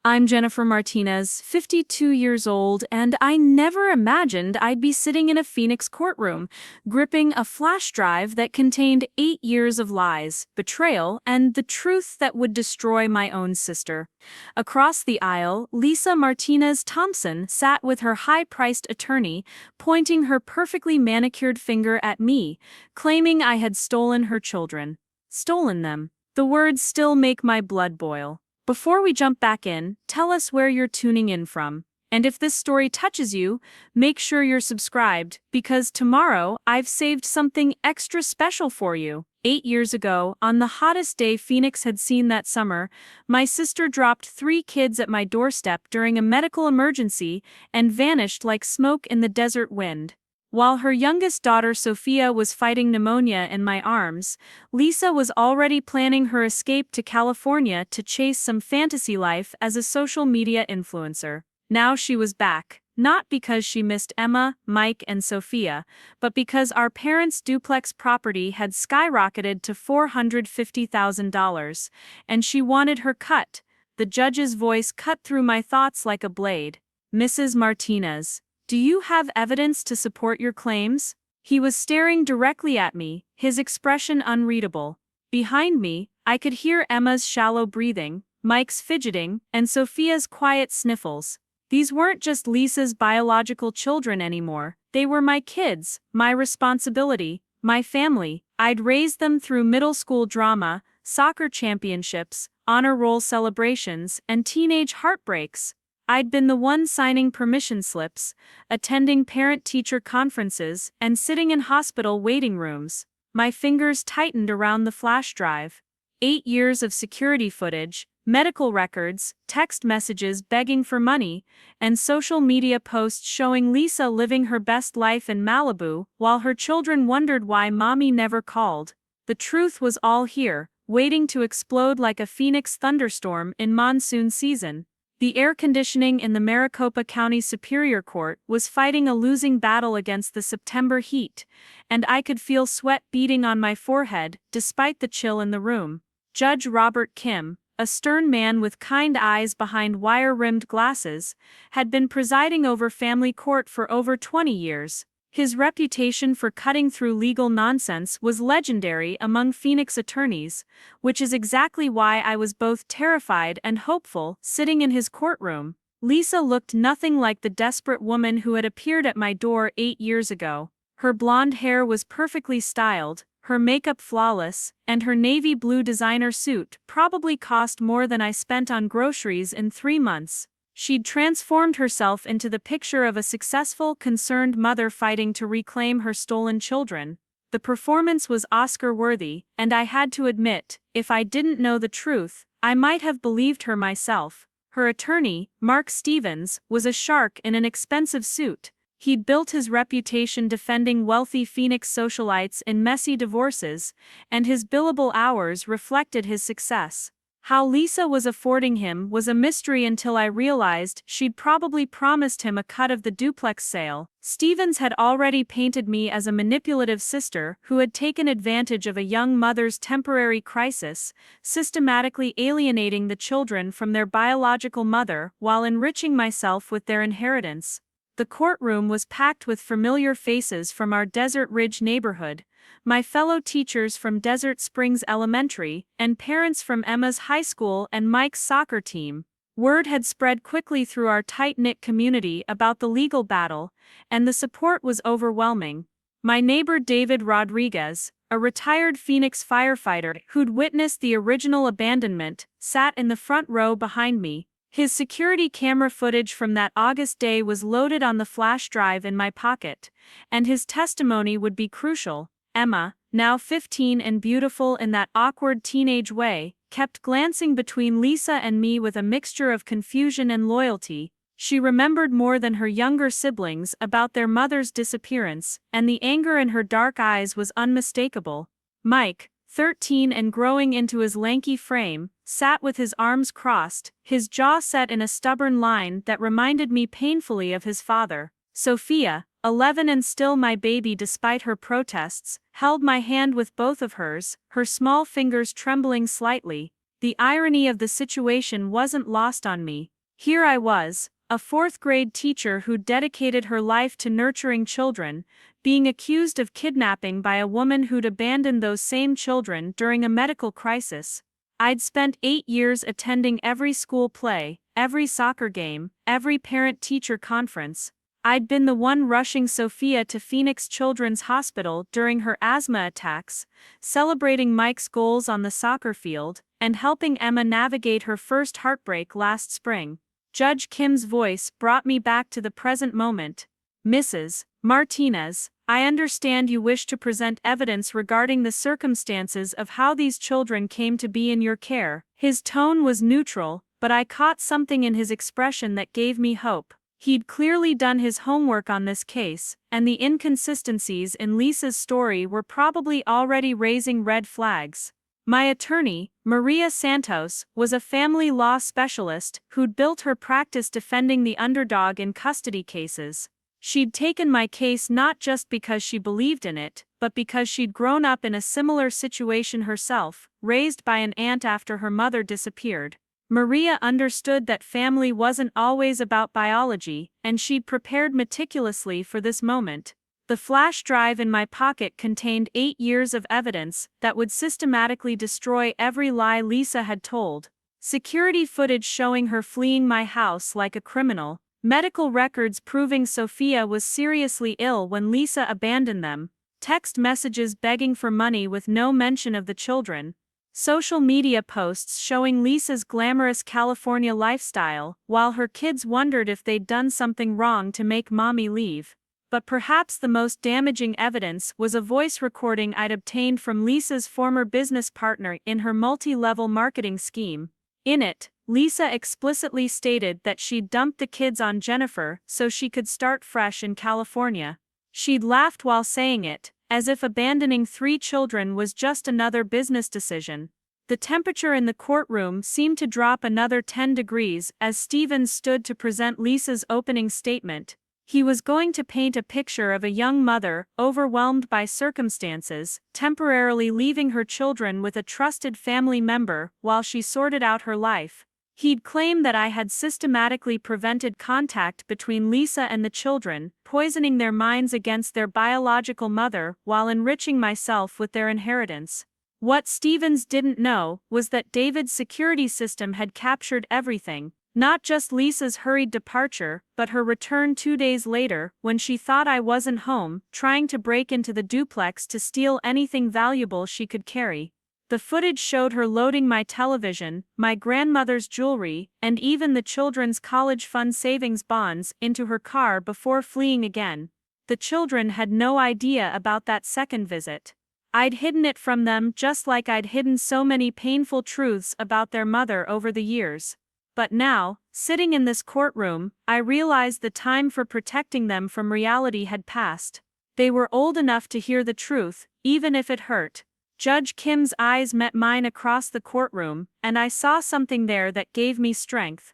I'm Jennifer Martinez, 52 years old, and I never imagined I'd be sitting in a Phoenix courtroom, gripping a flash drive that contained 8 years of lies, betrayal, and the truth that would destroy my own sister. Across the aisle, Lisa Martinez-Thompson sat with her high-priced attorney, pointing her perfectly manicured finger at me, claiming I had stolen her children. Stolen them. The words still make my blood boil. Before we jump back in, tell us where you're tuning in from. And if this story touches you, make sure you're subscribed, because tomorrow I've saved something extra special for you. 8 years ago, on the hottest day Phoenix had seen that summer, my sister dropped 3 kids at my doorstep during a medical emergency and vanished like smoke in the desert wind. While her youngest daughter Sofia was fighting pneumonia in my arms, Lisa was already planning her escape to California to chase some fantasy life as a social media influencer. Now she was back, not because she missed Emma, Mike, and Sofia, but because our parents' duplex property had skyrocketed to $450,000, and she wanted her cut. The judge's voice cut through my thoughts like a blade. "Mrs. Martinez, do you have evidence to support your claims?" He was staring directly at me, his expression unreadable. Behind me, I could hear Emma's shallow breathing, Mike's fidgeting, and Sophia's quiet sniffles. These weren't just Lisa's biological children anymore, they were my kids, my responsibility, my family. I'd raised them through middle school drama, soccer championships, honor roll celebrations, and teenage heartbreaks. I'd been the one signing permission slips, attending parent-teacher conferences, and sitting in hospital waiting rooms. My fingers tightened around the flash drive. 8 years of security footage, medical records, text messages begging for money, and social media posts showing Lisa living her best life in Malibu while her children wondered why mommy never called. The truth was all here, waiting to explode like a Phoenix thunderstorm in monsoon season. The air conditioning in the Maricopa County Superior Court was fighting a losing battle against the September heat, and I could feel sweat beading on my forehead despite the chill in the room. Judge Robert Kim, a stern man with kind eyes behind wire-rimmed glasses, had been presiding over family court for over 20 years. His reputation for cutting through legal nonsense was legendary among Phoenix attorneys, which is exactly why I was both terrified and hopeful sitting in his courtroom. Lisa looked nothing like the desperate woman who had appeared at my door 8 years ago. Her blonde hair was perfectly styled, her makeup flawless, and her navy blue designer suit probably cost more than I spent on groceries in 3 months. She'd transformed herself into the picture of a successful, concerned mother fighting to reclaim her stolen children. The performance was Oscar-worthy, and I had to admit, if I didn't know the truth, I might have believed her myself. Her attorney, Mark Stevens, was a shark in an expensive suit. He'd built his reputation defending wealthy Phoenix socialites in messy divorces, and his billable hours reflected his success. How Lisa was affording him was a mystery until I realized she'd probably promised him a cut of the duplex sale. Stevens had already painted me as a manipulative sister who had taken advantage of a young mother's temporary crisis, systematically alienating the children from their biological mother while enriching myself with their inheritance. The courtroom was packed with familiar faces from our Desert Ridge neighborhood, my fellow teachers from Desert Springs Elementary, and parents from Emma's high school and Mike's soccer team. Word had spread quickly through our tight-knit community about the legal battle, and the support was overwhelming. My neighbor David Rodriguez, a retired Phoenix firefighter who'd witnessed the original abandonment, sat in the front row behind me. His security camera footage from that August day was loaded on the flash drive in my pocket, and his testimony would be crucial. Emma, now 15 and beautiful in that awkward teenage way, kept glancing between Lisa and me with a mixture of confusion and loyalty. She remembered more than her younger siblings about their mother's disappearance, and the anger in her dark eyes was unmistakable. Mike, 13 and growing into his lanky frame, sat with his arms crossed, his jaw set in a stubborn line that reminded me painfully of his father. Sofia, 11 and still my baby despite her protests, held my hand with both of hers, her small fingers trembling slightly. The irony of the situation wasn't lost on me. Here I was, a fourth-grade teacher who dedicated her life to nurturing children, being accused of kidnapping by a woman who'd abandoned those same children during a medical crisis. I'd spent 8 years attending every school play, every soccer game, every parent-teacher conference. I'd been the one rushing Sofia to Phoenix Children's Hospital during her asthma attacks, celebrating Mike's goals on the soccer field, and helping Emma navigate her first heartbreak last spring. Judge Kim's voice brought me back to the present moment. Mrs. Martinez, I understand you wish to present evidence regarding the circumstances of how these children came to be in your care. His tone was neutral, but I caught something in his expression that gave me hope. He'd clearly done his homework on this case, and the inconsistencies in Lisa's story were probably already raising red flags. My attorney, Maria Santos, was a family law specialist who'd built her practice defending the underdog in custody cases. She'd taken my case not just because she believed in it, but because she'd grown up in a similar situation herself, raised by an aunt after her mother disappeared. Maria understood that family wasn't always about biology, and she'd prepared meticulously for this moment. The flash drive in my pocket contained 8 years of evidence that would systematically destroy every lie Lisa had told. Security footage showing her fleeing my house like a criminal, medical records proving Sofia was seriously ill when Lisa abandoned them, text messages begging for money with no mention of the children, social media posts showing Lisa's glamorous California lifestyle, while her kids wondered if they'd done something wrong to make mommy leave. But perhaps the most damaging evidence was a voice recording I'd obtained from Lisa's former business partner in her multi-level marketing scheme. In it, Lisa explicitly stated that she'd dumped the kids on Jennifer so she could start fresh in California. She'd laughed while saying it, as if abandoning 3 children was just another business decision. The temperature in the courtroom seemed to drop another 10 degrees as Stevens stood to present Lisa's opening statement. He was going to paint a picture of a young mother, overwhelmed by circumstances, temporarily leaving her children with a trusted family member while she sorted out her life. He'd claim that I had systematically prevented contact between Lisa and the children, poisoning their minds against their biological mother while enriching myself with their inheritance. What Stevens didn't know was that David's security system had captured everything. Not just Lisa's hurried departure, but her return 2 days later, when she thought I wasn't home, trying to break into the duplex to steal anything valuable she could carry. The footage showed her loading my television, my grandmother's jewelry, and even the children's college fund savings bonds into her car before fleeing again. The children had no idea about that second visit. I'd hidden it from them just like I'd hidden so many painful truths about their mother over the years. But now, sitting in this courtroom, I realized the time for protecting them from reality had passed. They were old enough to hear the truth, even if it hurt. Judge Kim's eyes met mine across the courtroom, and I saw something there that gave me strength.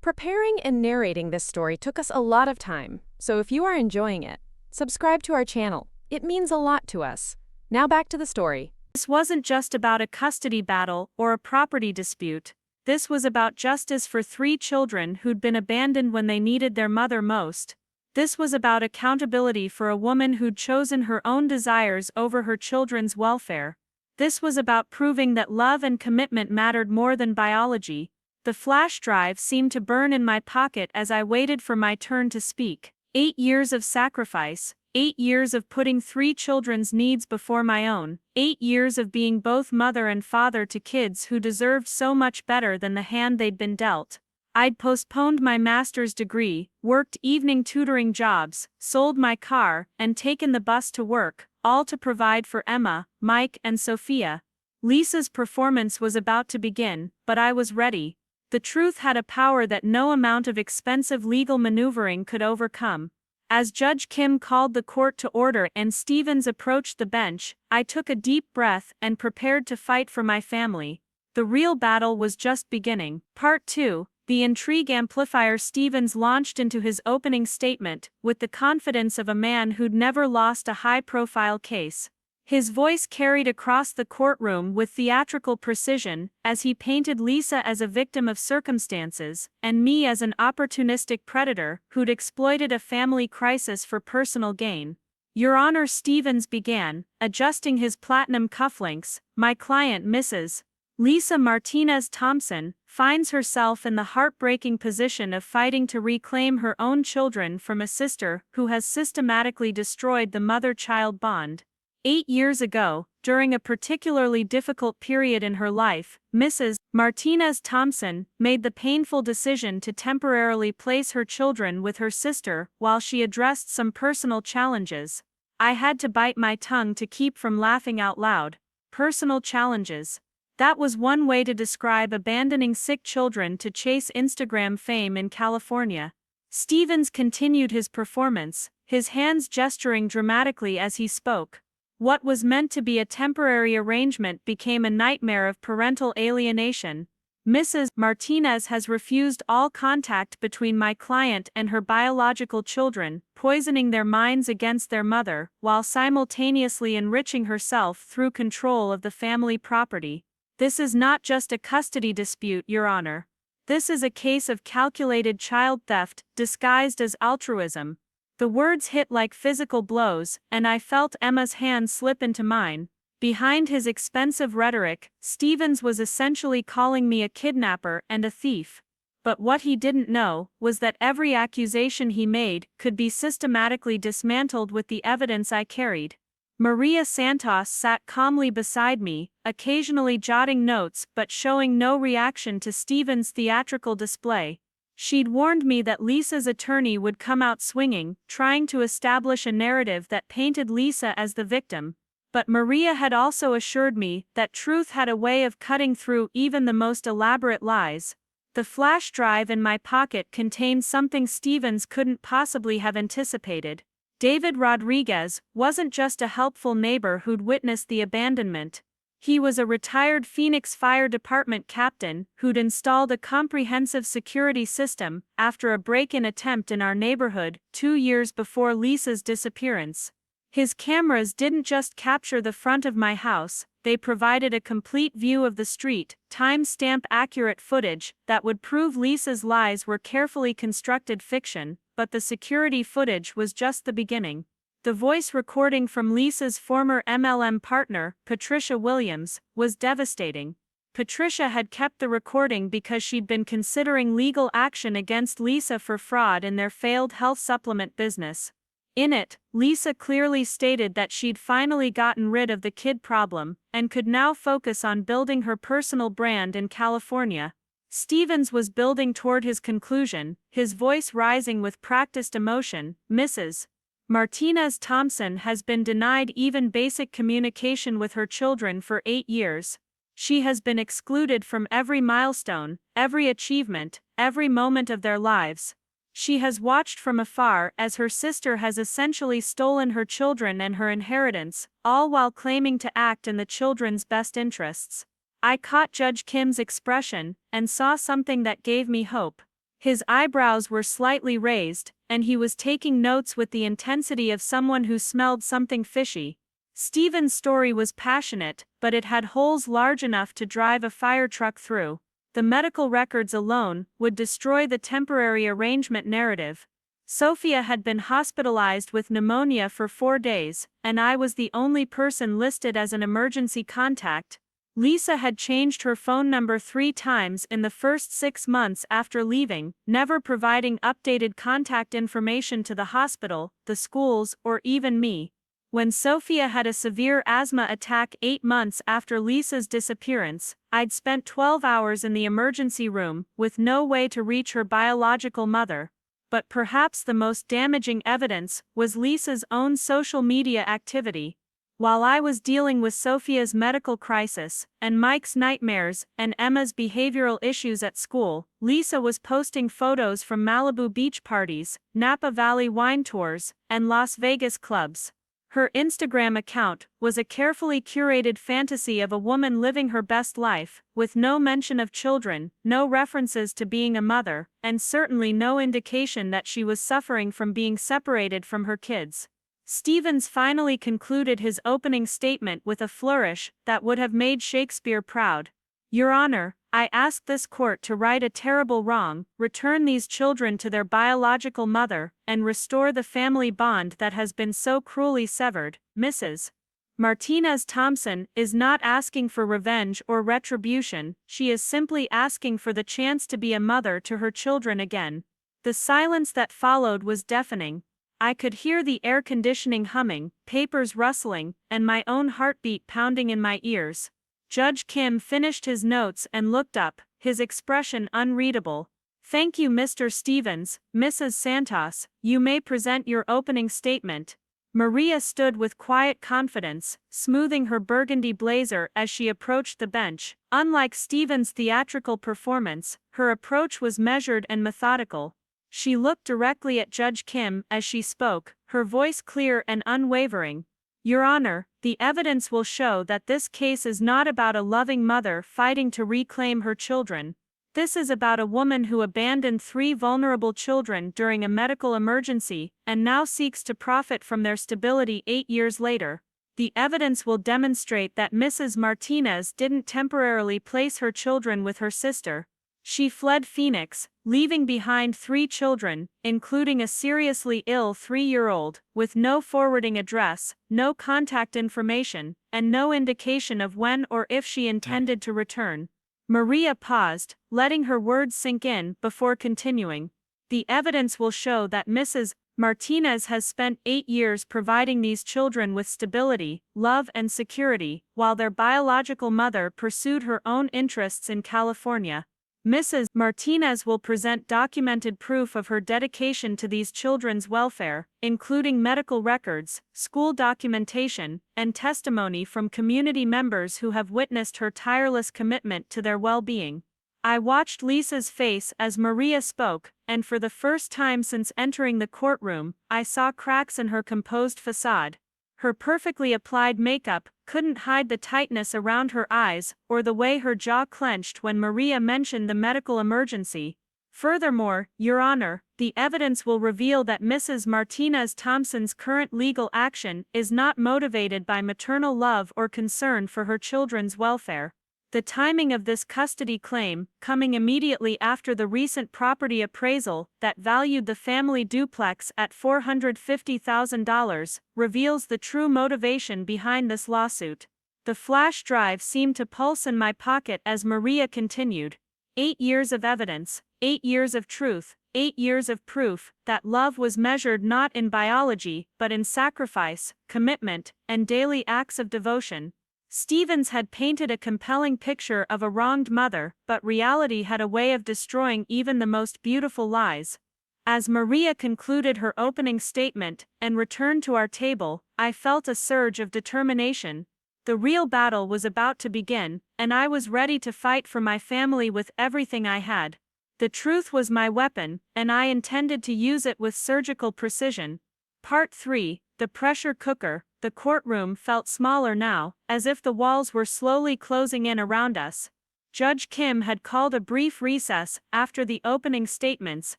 Preparing and narrating this story took us a lot of time, so if you are enjoying it, subscribe to our channel. It means a lot to us. Now back to the story. This wasn't just about a custody battle or a property dispute. This was about justice for 3 children who'd been abandoned when they needed their mother most. This was about accountability for a woman who'd chosen her own desires over her children's welfare. This was about proving that love and commitment mattered more than biology. The flash drive seemed to burn in my pocket as I waited for my turn to speak. 8 years of sacrifice, 8 years of putting 3 children's needs before my own, 8 years of being both mother and father to kids who deserved so much better than the hand they'd been dealt. I'd postponed my master's degree, worked evening tutoring jobs, sold my car, and taken the bus to work, all to provide for Emma, Mike, and Sofia. Lisa's performance was about to begin, but I was ready. The truth had a power that no amount of expensive legal maneuvering could overcome. As Judge Kim called the court to order and Stevens approached the bench, I took a deep breath and prepared to fight for my family. The real battle was just beginning. Part 2, the intrigue amplifier. Stevens launched into his opening statement with the confidence of a man who'd never lost a high-profile case. His voice carried across the courtroom with theatrical precision, as he painted Lisa as a victim of circumstances, and me as an opportunistic predator who'd exploited a family crisis for personal gain. Your Honor, Stevens began, adjusting his platinum cufflinks. My client, Mrs. Lisa Martinez-Thompson, finds herself in the heartbreaking position of fighting to reclaim her own children from a sister who has systematically destroyed the mother-child bond. 8 years ago, during a particularly difficult period in her life, Mrs. Martinez-Thompson made the painful decision to temporarily place her children with her sister while she addressed some personal challenges. I had to bite my tongue to keep from laughing out loud. Personal challenges. That was one way to describe abandoning sick children to chase Instagram fame in California. Stevens continued his performance, his hands gesturing dramatically as he spoke. What was meant to be a temporary arrangement became a nightmare of parental alienation. Mrs. Martinez has refused all contact between my client and her biological children, poisoning their minds against their mother, while simultaneously enriching herself through control of the family property. This is not just a custody dispute, Your Honor. This is a case of calculated child theft disguised as altruism. The words hit like physical blows, and I felt Emma's hand slip into mine. Behind his expensive rhetoric, Stevens was essentially calling me a kidnapper and a thief. But what he didn't know was that every accusation he made could be systematically dismantled with the evidence I carried. Maria Santos sat calmly beside me, occasionally jotting notes but showing no reaction to Stevens' theatrical display. She'd warned me that Lisa's attorney would come out swinging, trying to establish a narrative that painted Lisa as the victim. But Maria had also assured me that truth had a way of cutting through even the most elaborate lies. The flash drive in my pocket contained something Stevens couldn't possibly have anticipated. David Rodriguez wasn't just a helpful neighbor who'd witnessed the abandonment. He was a retired Phoenix Fire Department captain who'd installed a comprehensive security system after a break-in attempt in our neighborhood 2 years before Lisa's disappearance. His cameras didn't just capture the front of my house, they provided a complete view of the street, time-stamp accurate footage that would prove Lisa's lies were carefully constructed fiction, but the security footage was just the beginning. The voice recording from Lisa's former MLM partner, Patricia Williams, was devastating. Patricia had kept the recording because she'd been considering legal action against Lisa for fraud in their failed health supplement business. In it, Lisa clearly stated that she'd finally gotten rid of the kid problem and could now focus on building her personal brand in California. Stevens was building toward his conclusion, his voice rising with practiced emotion. Mrs. Martinez-Thompson has been denied even basic communication with her children for 8 years. She has been excluded from every milestone, every achievement, every moment of their lives. She has watched from afar as her sister has essentially stolen her children and her inheritance, all while claiming to act in the children's best interests. I caught Judge Kim's expression and saw something that gave me hope. His eyebrows were slightly raised, and he was taking notes with the intensity of someone who smelled something fishy. Stevens' story was passionate, but it had holes large enough to drive a fire truck through. The medical records alone would destroy the temporary arrangement narrative. Sofia had been hospitalized with pneumonia for 4 days, and I was the only person listed as an emergency contact. Lisa had changed her phone number 3 times in the first 6 months after leaving, never providing updated contact information to the hospital, the schools, or even me. When Sofia had a severe asthma attack 8 months after Lisa's disappearance, I'd spent 12 hours in the emergency room, with no way to reach her biological mother. But perhaps the most damaging evidence was Lisa's own social media activity. While I was dealing with Sofia's medical crisis, and Mike's nightmares, and Emma's behavioral issues at school, Lisa was posting photos from Malibu beach parties, Napa Valley wine tours, and Las Vegas clubs. Her Instagram account was a carefully curated fantasy of a woman living her best life, with no mention of children, no references to being a mother, and certainly no indication that she was suffering from being separated from her kids. Stevens finally concluded his opening statement with a flourish that would have made Shakespeare proud. Your Honor, I ask this court to right a terrible wrong, return these children to their biological mother, and restore the family bond that has been so cruelly severed. Mrs. Martinez-Thompson is not asking for revenge or retribution, she is simply asking for the chance to be a mother to her children again. The silence that followed was deafening. I could hear the air conditioning humming, papers rustling, and my own heartbeat pounding in my ears. Judge Kim finished his notes and looked up, his expression unreadable. Thank you, Mr. Stevens. Mrs. Santos, you may present your opening statement. Maria stood with quiet confidence, smoothing her burgundy blazer as she approached the bench. Unlike Stevens' theatrical performance, her approach was measured and methodical. She looked directly at Judge Kim as she spoke, her voice clear and unwavering. Your Honor, the evidence will show that this case is not about a loving mother fighting to reclaim her children. This is about a woman who abandoned 3 vulnerable children during a medical emergency and now seeks to profit from their stability 8 years later. The evidence will demonstrate that Mrs. Martinez didn't temporarily place her children with her sister. She fled Phoenix, leaving behind 3 children, including a seriously ill 3-year-old, with no forwarding address, no contact information, and no indication of when or if she intended to return. Maria paused, letting her words sink in before continuing. The evidence will show that Mrs. Martinez has spent 8 years providing these children with stability, love and security, while their biological mother pursued her own interests in California. Mrs. Martinez will present documented proof of her dedication to these children's welfare, including medical records, school documentation, and testimony from community members who have witnessed her tireless commitment to their well-being. I watched Lisa's face as Maria spoke, and for the first time since entering the courtroom, I saw cracks in her composed facade. Her perfectly applied makeup couldn't hide the tightness around her eyes or the way her jaw clenched when Maria mentioned the medical emergency. Furthermore, Your Honor, the evidence will reveal that Mrs. Martinez-Thompson's current legal action is not motivated by maternal love or concern for her children's welfare. The timing of this custody claim, coming immediately after the recent property appraisal that valued the family duplex at $450,000, reveals the true motivation behind this lawsuit. The flash drive seemed to pulse in my pocket as Maria continued. 8 years of evidence, 8 years of truth, 8 years of proof that love was measured not in biology but in sacrifice, commitment, and daily acts of devotion. Stevens had painted a compelling picture of a wronged mother, but reality had a way of destroying even the most beautiful lies. As Maria concluded her opening statement and returned to our table, I felt a surge of determination. The real battle was about to begin, and I was ready to fight for my family with everything I had. The truth was my weapon, and I intended to use it with surgical precision. Part 3, The Pressure Cooker. The courtroom felt smaller now, as if the walls were slowly closing in around us. Judge Kim had called a brief recess after the opening statements,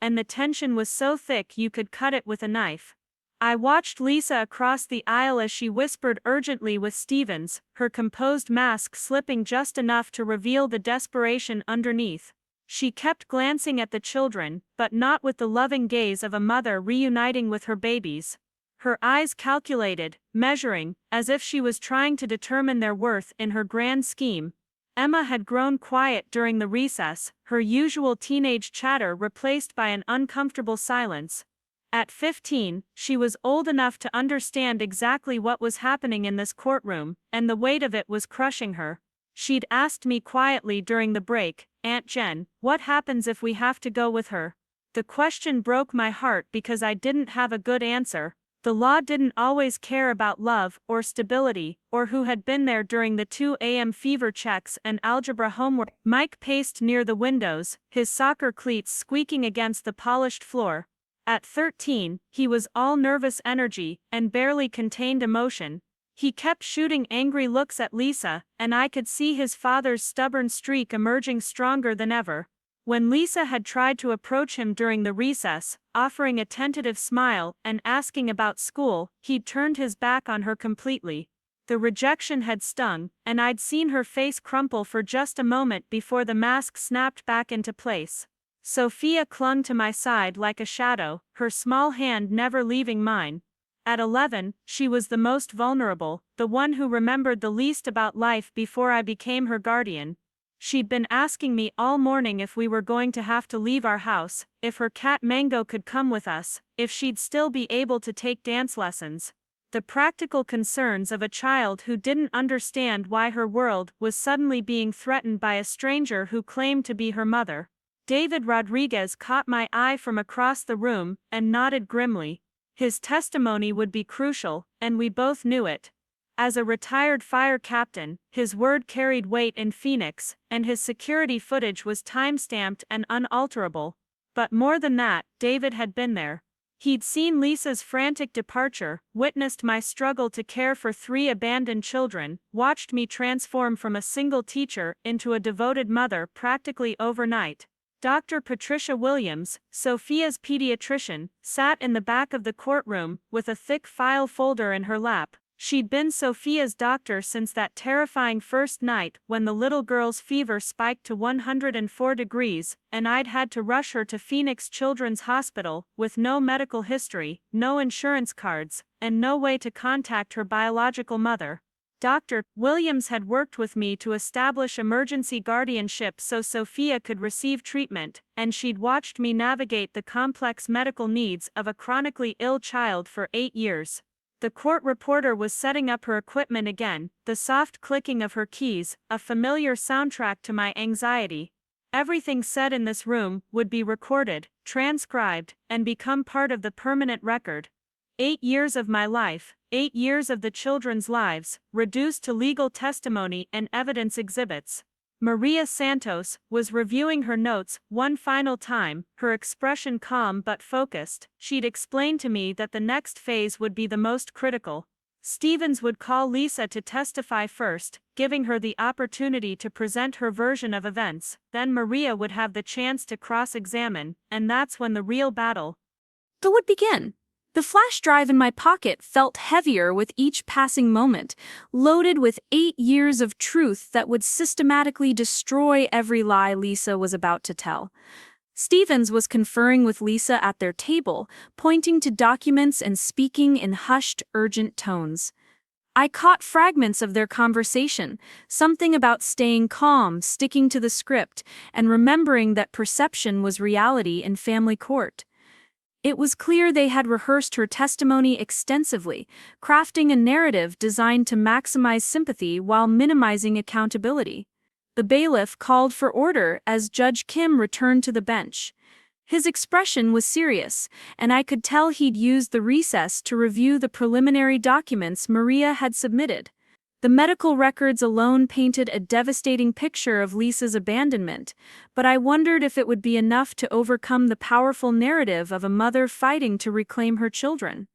and the tension was so thick you could cut it with a knife. I watched Lisa across the aisle as she whispered urgently with Stevens, her composed mask slipping just enough to reveal the desperation underneath. She kept glancing at the children, but not with the loving gaze of a mother reuniting with her babies. Her eyes calculated, measuring, as if she was trying to determine their worth in her grand scheme. Emma had grown quiet during the recess, her usual teenage chatter replaced by an uncomfortable silence. At 15, she was old enough to understand exactly what was happening in this courtroom, and the weight of it was crushing her. She'd asked me quietly during the break, "Aunt Jen, what happens if we have to go with her?" The question broke my heart because I didn't have a good answer. The law didn't always care about love or stability or who had been there during the 2 a.m. fever checks and algebra homework. Mike paced near the windows, his soccer cleats squeaking against the polished floor. At 13, he was all nervous energy and barely contained emotion. He kept shooting angry looks at Lisa, and I could see his father's stubborn streak emerging stronger than ever. When Lisa had tried to approach him during the recess, offering a tentative smile and asking about school, he'd turned his back on her completely. The rejection had stung, and I'd seen her face crumple for just a moment before the mask snapped back into place. Sofia clung to my side like a shadow, her small hand never leaving mine. At 11, she was the most vulnerable, the one who remembered the least about life before I became her guardian. She'd been asking me all morning if we were going to have to leave our house, if her cat Mango could come with us, if she'd still be able to take dance lessons. The practical concerns of a child who didn't understand why her world was suddenly being threatened by a stranger who claimed to be her mother. David Rodriguez caught my eye from across the room and nodded grimly. His testimony would be crucial, and we both knew it. As a retired fire captain, his word carried weight in Phoenix, and his security footage was time-stamped and unalterable. But more than that, David had been there. He'd seen Lisa's frantic departure, witnessed my struggle to care for 3 abandoned children, watched me transform from a single teacher into a devoted mother practically overnight. Dr. Patricia Williams, Sofia's pediatrician, sat in the back of the courtroom with a thick file folder in her lap. She'd been Sofia's doctor since that terrifying first night when the little girl's fever spiked to 104 degrees, and I'd had to rush her to Phoenix Children's Hospital with no medical history, no insurance cards, and no way to contact her biological mother. Dr. Williams had worked with me to establish emergency guardianship so Sofia could receive treatment, and she'd watched me navigate the complex medical needs of a chronically ill child for 8 years. The court reporter was setting up her equipment again, the soft clicking of her keys, a familiar soundtrack to my anxiety. Everything said in this room would be recorded, transcribed, and become part of the permanent record. 8 years of my life, 8 years of the children's lives, reduced to legal testimony and evidence exhibits. Maria Santos was reviewing her notes one final time, her expression calm but focused. She'd explained to me that the next phase would be the most critical. Stevens would call Lisa to testify first, giving her the opportunity to present her version of events. Then Maria would have the chance to cross-examine, and that's when the real battle would begin. The flash drive in my pocket felt heavier with each passing moment, loaded with 8 years of truth that would systematically destroy every lie Lisa was about to tell. Stevens was conferring with Lisa at their table, pointing to documents and speaking in hushed, urgent tones. I caught fragments of their conversation, something about staying calm, sticking to the script, and remembering that perception was reality in family court. It was clear they had rehearsed her testimony extensively, crafting a narrative designed to maximize sympathy while minimizing accountability. The bailiff called for order as Judge Kim returned to the bench. His expression was serious, and I could tell he'd used the recess to review the preliminary documents Maria had submitted. The medical records alone painted a devastating picture of Lisa's abandonment, but I wondered if it would be enough to overcome the powerful narrative of a mother fighting to reclaim her children.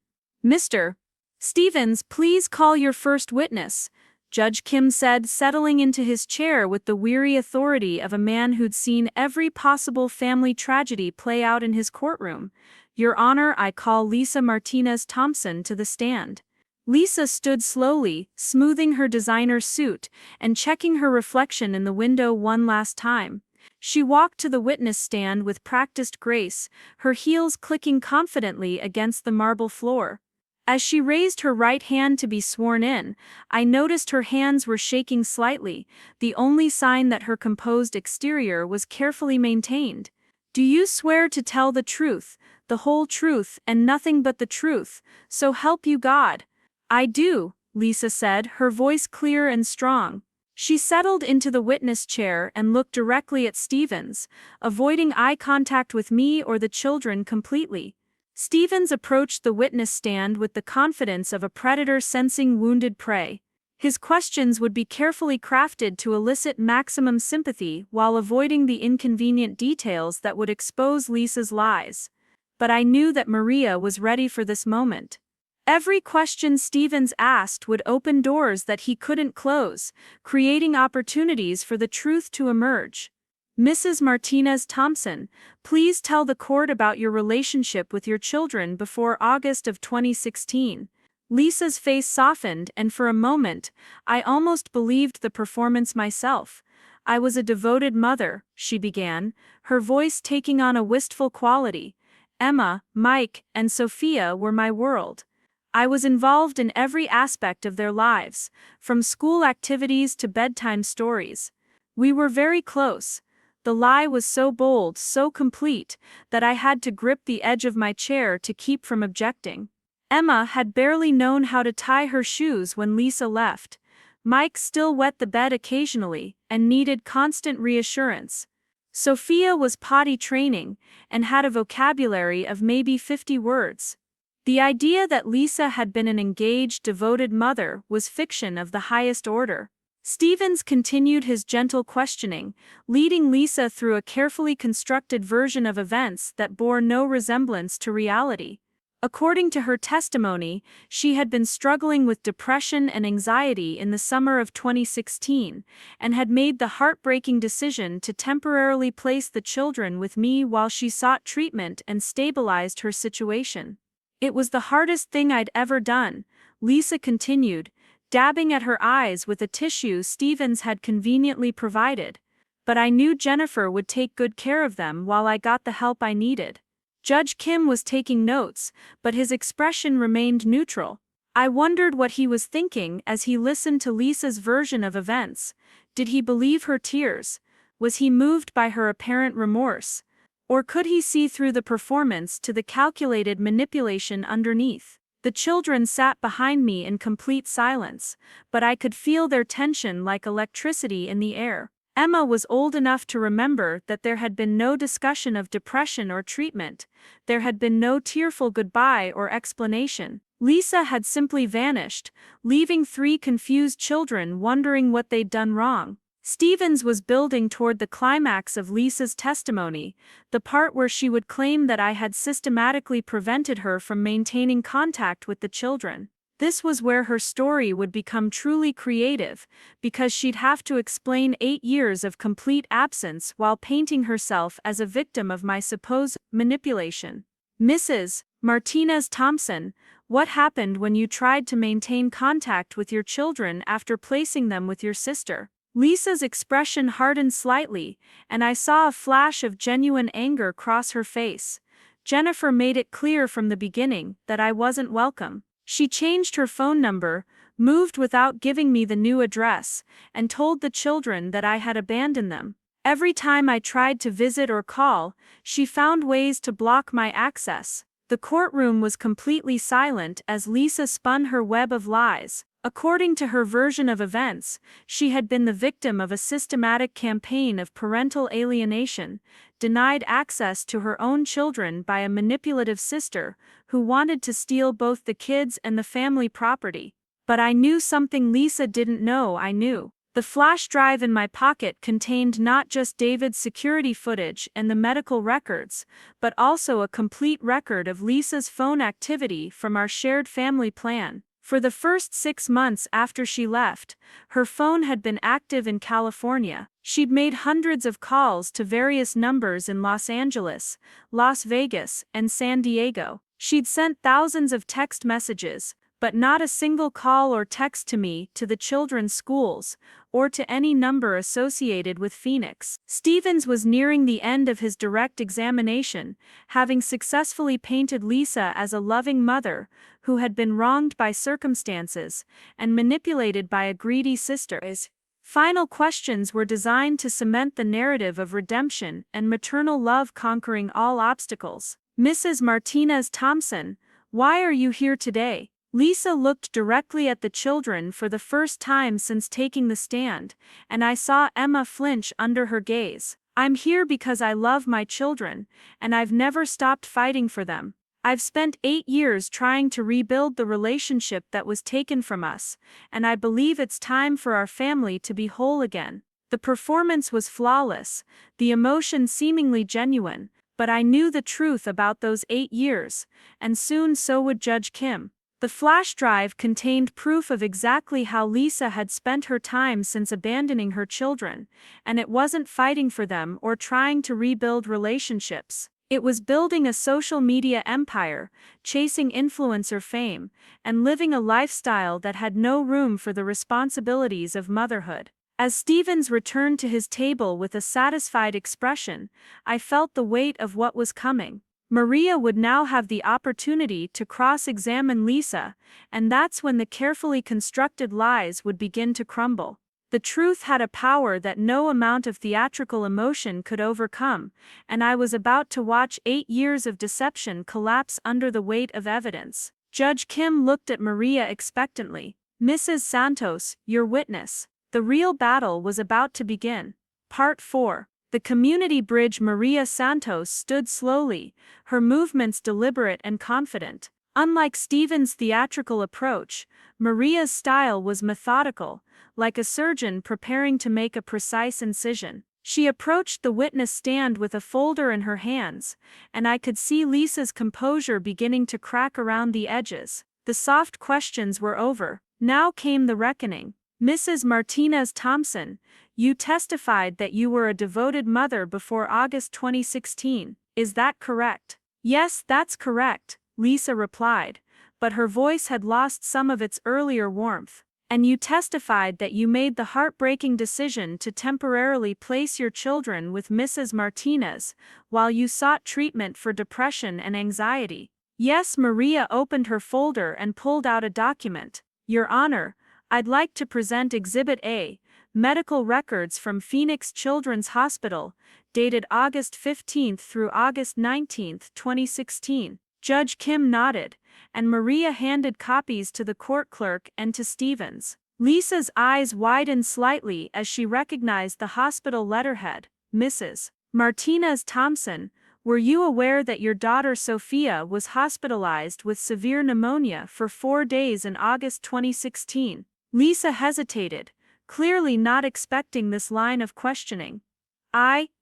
"Mr. Stevens, please call your first witness," Judge Kim said, settling into his chair with the weary authority of a man who'd seen every possible family tragedy play out in his courtroom. "Your Honor, I call Lisa Martinez-Thompson to the stand." Lisa stood slowly, smoothing her designer suit and checking her reflection in the window one last time. She walked to the witness stand with practiced grace, her heels clicking confidently against the marble floor. As she raised her right hand to be sworn in, I noticed her hands were shaking slightly, the only sign that her composed exterior was carefully maintained. "Do you swear to tell the truth, the whole truth, and nothing but the truth, so help you God?" "I do," Lisa said, her voice clear and strong. She settled into the witness chair and looked directly at Stevens, avoiding eye contact with me or the children completely. Stevens approached the witness stand with the confidence of a predator sensing wounded prey. His questions would be carefully crafted to elicit maximum sympathy while avoiding the inconvenient details that would expose Lisa's lies. But I knew that Maria was ready for this moment. Every question Stevens asked would open doors that he couldn't close, creating opportunities for the truth to emerge. Mrs. Martinez-Thompson, please tell the court about your relationship with your children before August of 2016. Lisa's face softened, and for a moment, I almost believed the performance myself. I was a devoted mother, she began, her voice taking on a wistful quality. Emma, Mike, and Sofia were my world. I was involved in every aspect of their lives, from school activities to bedtime stories. We were very close. The lie was so bold, so complete, that I had to grip the edge of my chair to keep from objecting. Emma had barely known how to tie her shoes when Lisa left. Mike still wet the bed occasionally and needed constant reassurance. Sofia was potty training and had a vocabulary of maybe 50 words. The idea that Lisa had been an engaged, devoted mother was fiction of the highest order. Stevens continued his gentle questioning, leading Lisa through a carefully constructed version of events that bore no resemblance to reality. According to her testimony, she had been struggling with depression and anxiety in the summer of 2016 and had made the heartbreaking decision to temporarily place the children with me while she sought treatment and stabilized her situation. "It was the hardest thing I'd ever done," Lisa continued, dabbing at her eyes with a tissue Stevens had conveniently provided. "But I knew Jennifer would take good care of them while I got the help I needed." Judge Kim was taking notes, but his expression remained neutral. I wondered what he was thinking as he listened to Lisa's version of events. Did he believe her tears? Was he moved by her apparent remorse? Or could he see through the performance to the calculated manipulation underneath? The children sat behind me in complete silence, but I could feel their tension like electricity in the air. Emma was old enough to remember that there had been no discussion of depression or treatment. There had been no tearful goodbye or explanation. Lisa had simply vanished, leaving 3 confused children wondering what they'd done wrong. Stevens was building toward the climax of Lisa's testimony, the part where she would claim that I had systematically prevented her from maintaining contact with the children. This was where her story would become truly creative, because she'd have to explain 8 years of complete absence while painting herself as a victim of my supposed manipulation. "Mrs. Martinez-Thompson, what happened when you tried to maintain contact with your children after placing them with your sister?" Lisa's expression hardened slightly, and I saw a flash of genuine anger cross her face. Jennifer made it clear from the beginning that I wasn't welcome. She changed her phone number, moved without giving me the new address, and told the children that I had abandoned them. Every time I tried to visit or call, she found ways to block my access. The courtroom was completely silent as Lisa spun her web of lies. According to her version of events, she had been the victim of a systematic campaign of parental alienation, denied access to her own children by a manipulative sister who wanted to steal both the kids and the family property. But I knew something Lisa didn't know I knew. The flash drive in my pocket contained not just David's security footage and the medical records, but also a complete record of Lisa's phone activity from our shared family plan. For the first 6 months after she left, her phone had been active in California. She'd made hundreds of calls to various numbers in Los Angeles, Las Vegas, and San Diego. She'd sent thousands of text messages, but not a single call or text to me, to the children's schools, or to any number associated with Phoenix. Stevens was nearing the end of his direct examination, having successfully painted Lisa as a loving mother who had been wronged by circumstances and manipulated by a greedy sister. His final questions were designed to cement the narrative of redemption and maternal love conquering all obstacles. "Mrs. Martinez-Thompson, why are you here today?" Lisa looked directly at the children for the first time since taking the stand, and I saw Emma flinch under her gaze. "I'm here because I love my children, and I've never stopped fighting for them. I've spent 8 years trying to rebuild the relationship that was taken from us, and I believe it's time for our family to be whole again." The performance was flawless, the emotion seemingly genuine, but I knew the truth about those 8 years, and soon so would Judge Kim. The flash drive contained proof of exactly how Lisa had spent her time since abandoning her children, and it wasn't fighting for them or trying to rebuild relationships. It was building a social media empire, chasing influencer fame, and living a lifestyle that had no room for the responsibilities of motherhood. As Stevens returned to his table with a satisfied expression, I felt the weight of what was coming. Maria would now have the opportunity to cross-examine Lisa, and that's when the carefully constructed lies would begin to crumble. The truth had a power that no amount of theatrical emotion could overcome, and I was about to watch 8 years of deception collapse under the weight of evidence. Judge Kim looked at Maria expectantly. "Mrs. Santos, your witness." The real battle was about to begin. Part 4. The community bridge. Maria Santos stood slowly, her movements deliberate and confident. Unlike Stevens' theatrical approach, Maria's style was methodical, like a surgeon preparing to make a precise incision. She approached the witness stand with a folder in her hands, and I could see Lisa's composure beginning to crack around the edges. The soft questions were over. Now came the reckoning. "Mrs. Martinez-Thompson, you testified that you were a devoted mother before August 2016, is that correct?" "Yes, that's correct," Lisa replied, but her voice had lost some of its earlier warmth. "And you testified that you made the heartbreaking decision to temporarily place your children with Mrs. Martinez while you sought treatment for depression and anxiety." "Yes." Maria opened her folder and pulled out a document. "Your Honor, I'd like to present Exhibit A, medical records from Phoenix Children's Hospital, dated August 15 through August 19, 2016. Judge Kim nodded, and Maria handed copies to the court clerk and to Stevens. Lisa's eyes widened slightly as she recognized the hospital letterhead. "Mrs. Martinez-Thompson, were you aware that your daughter Sofia was hospitalized with severe pneumonia for 4 days in August 2016? Lisa hesitated, clearly not expecting this line of questioning.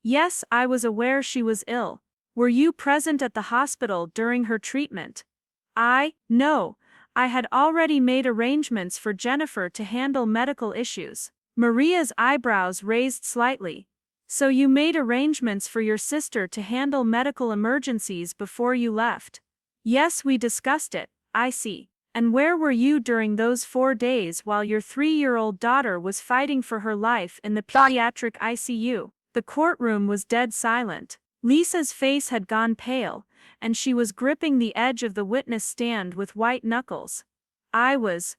Yes, I was aware she was ill." "Were you present at the hospital during her treatment?" No, I had already made arrangements for Jennifer to handle medical issues." Maria's eyebrows raised slightly. "So you made arrangements for your sister to handle medical emergencies before you left?" "Yes, we discussed it." "I see. And where were you during those 4 days while your 3-year-old daughter was fighting for her life in the pediatric ICU?" The courtroom was dead silent. Lisa's face had gone pale, and she was gripping the edge of the witness stand with white knuckles. I was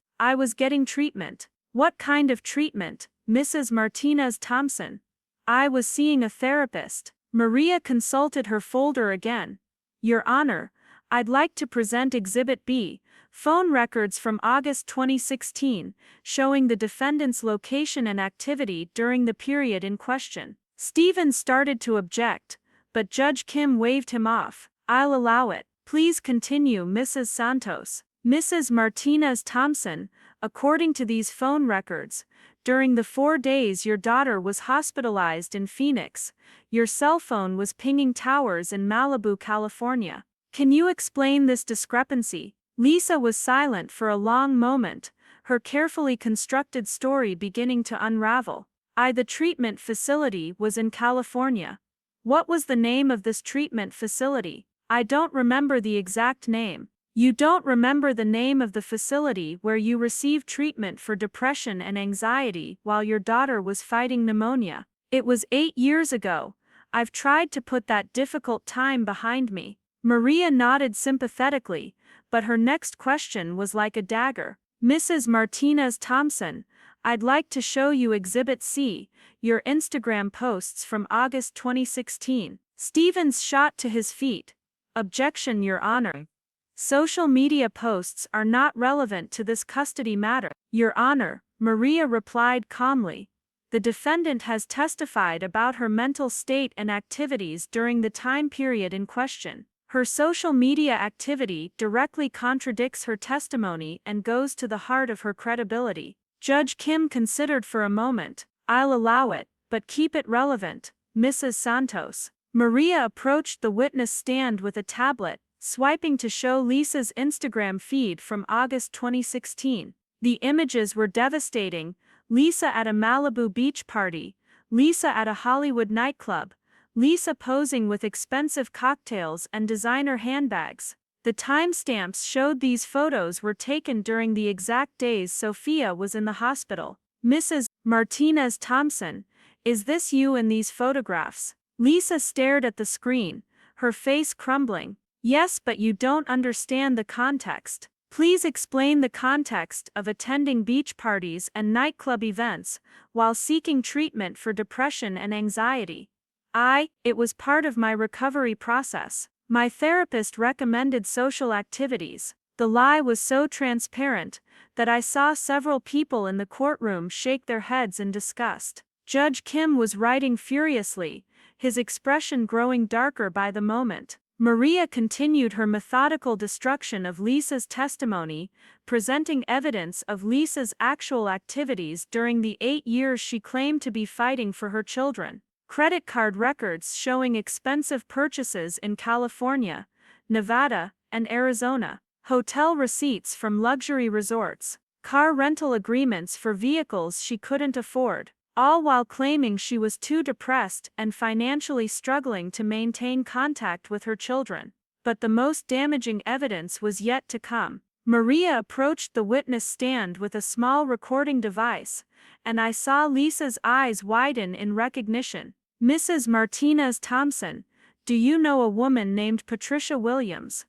getting treatment." "What kind of treatment, Mrs. Martinez-Thompson?" "I was seeing a therapist." Maria consulted her folder again. "Your Honor, I'd like to present Exhibit B, phone records from August 2016, showing the defendant's location and activity during the period in question." Stevens started to object, but Judge Kim waved him off. "I'll allow it. Please continue, Mrs. Santos." "Mrs. Martinez-Thompson, according to these phone records, during the 4 days your daughter was hospitalized in Phoenix, your cell phone was pinging towers in Malibu, California. Can you explain this discrepancy?" Lisa was silent for a long moment, her carefully constructed story beginning to unravel. The treatment facility was in California." "What was the name of this treatment facility?" "I don't remember the exact name." "You don't remember the name of the facility where you received treatment for depression and anxiety while your daughter was fighting pneumonia?" "It was 8 years ago. I've tried to put that difficult time behind me." Maria nodded sympathetically, but her next question was like a dagger. "Mrs. Martinez-Thompson, I'd like to show you Exhibit C, your Instagram posts from August 2016. Stevens shot to his feet. "Objection, Your Honor. Social media posts are not relevant to this custody matter." "Your Honor," Maria replied calmly. "The defendant has testified about her mental state and activities during the time period in question. Her social media activity directly contradicts her testimony and goes to the heart of her credibility." Judge Kim considered for a moment. "I'll allow it, but keep it relevant, Mrs. Santos." Maria approached the witness stand with a tablet, swiping to show Lisa's Instagram feed from August 2016. The images were devastating. Lisa at a Malibu beach party, Lisa at a Hollywood nightclub, Lisa posing with expensive cocktails and designer handbags. The timestamps showed these photos were taken during the exact days Sofia was in the hospital. Mrs. Martinez-Thompson, is this you in these photographs? Lisa stared at the screen, her face crumbling. Yes, but you don't understand the context. Please explain the context of attending beach parties and nightclub events while seeking treatment for depression and anxiety. It was part of my recovery process. My therapist recommended social activities. The lie was so transparent that I saw several people in the courtroom shake their heads in disgust. Judge Kim was writing furiously, his expression growing darker by the moment. Maria continued her methodical destruction of Lisa's testimony, presenting evidence of Lisa's actual activities during the 8 years she claimed to be fighting for her children. Credit card records showing expensive purchases in California, Nevada, and Arizona. Hotel receipts from luxury resorts. Car rental agreements for vehicles she couldn't afford. All while claiming she was too depressed and financially struggling to maintain contact with her children. But the most damaging evidence was yet to come. Maria approached the witness stand with a small recording device, and I saw Lisa's eyes widen in recognition. Mrs. Martinez-Thompson, do you know a woman named Patricia Williams?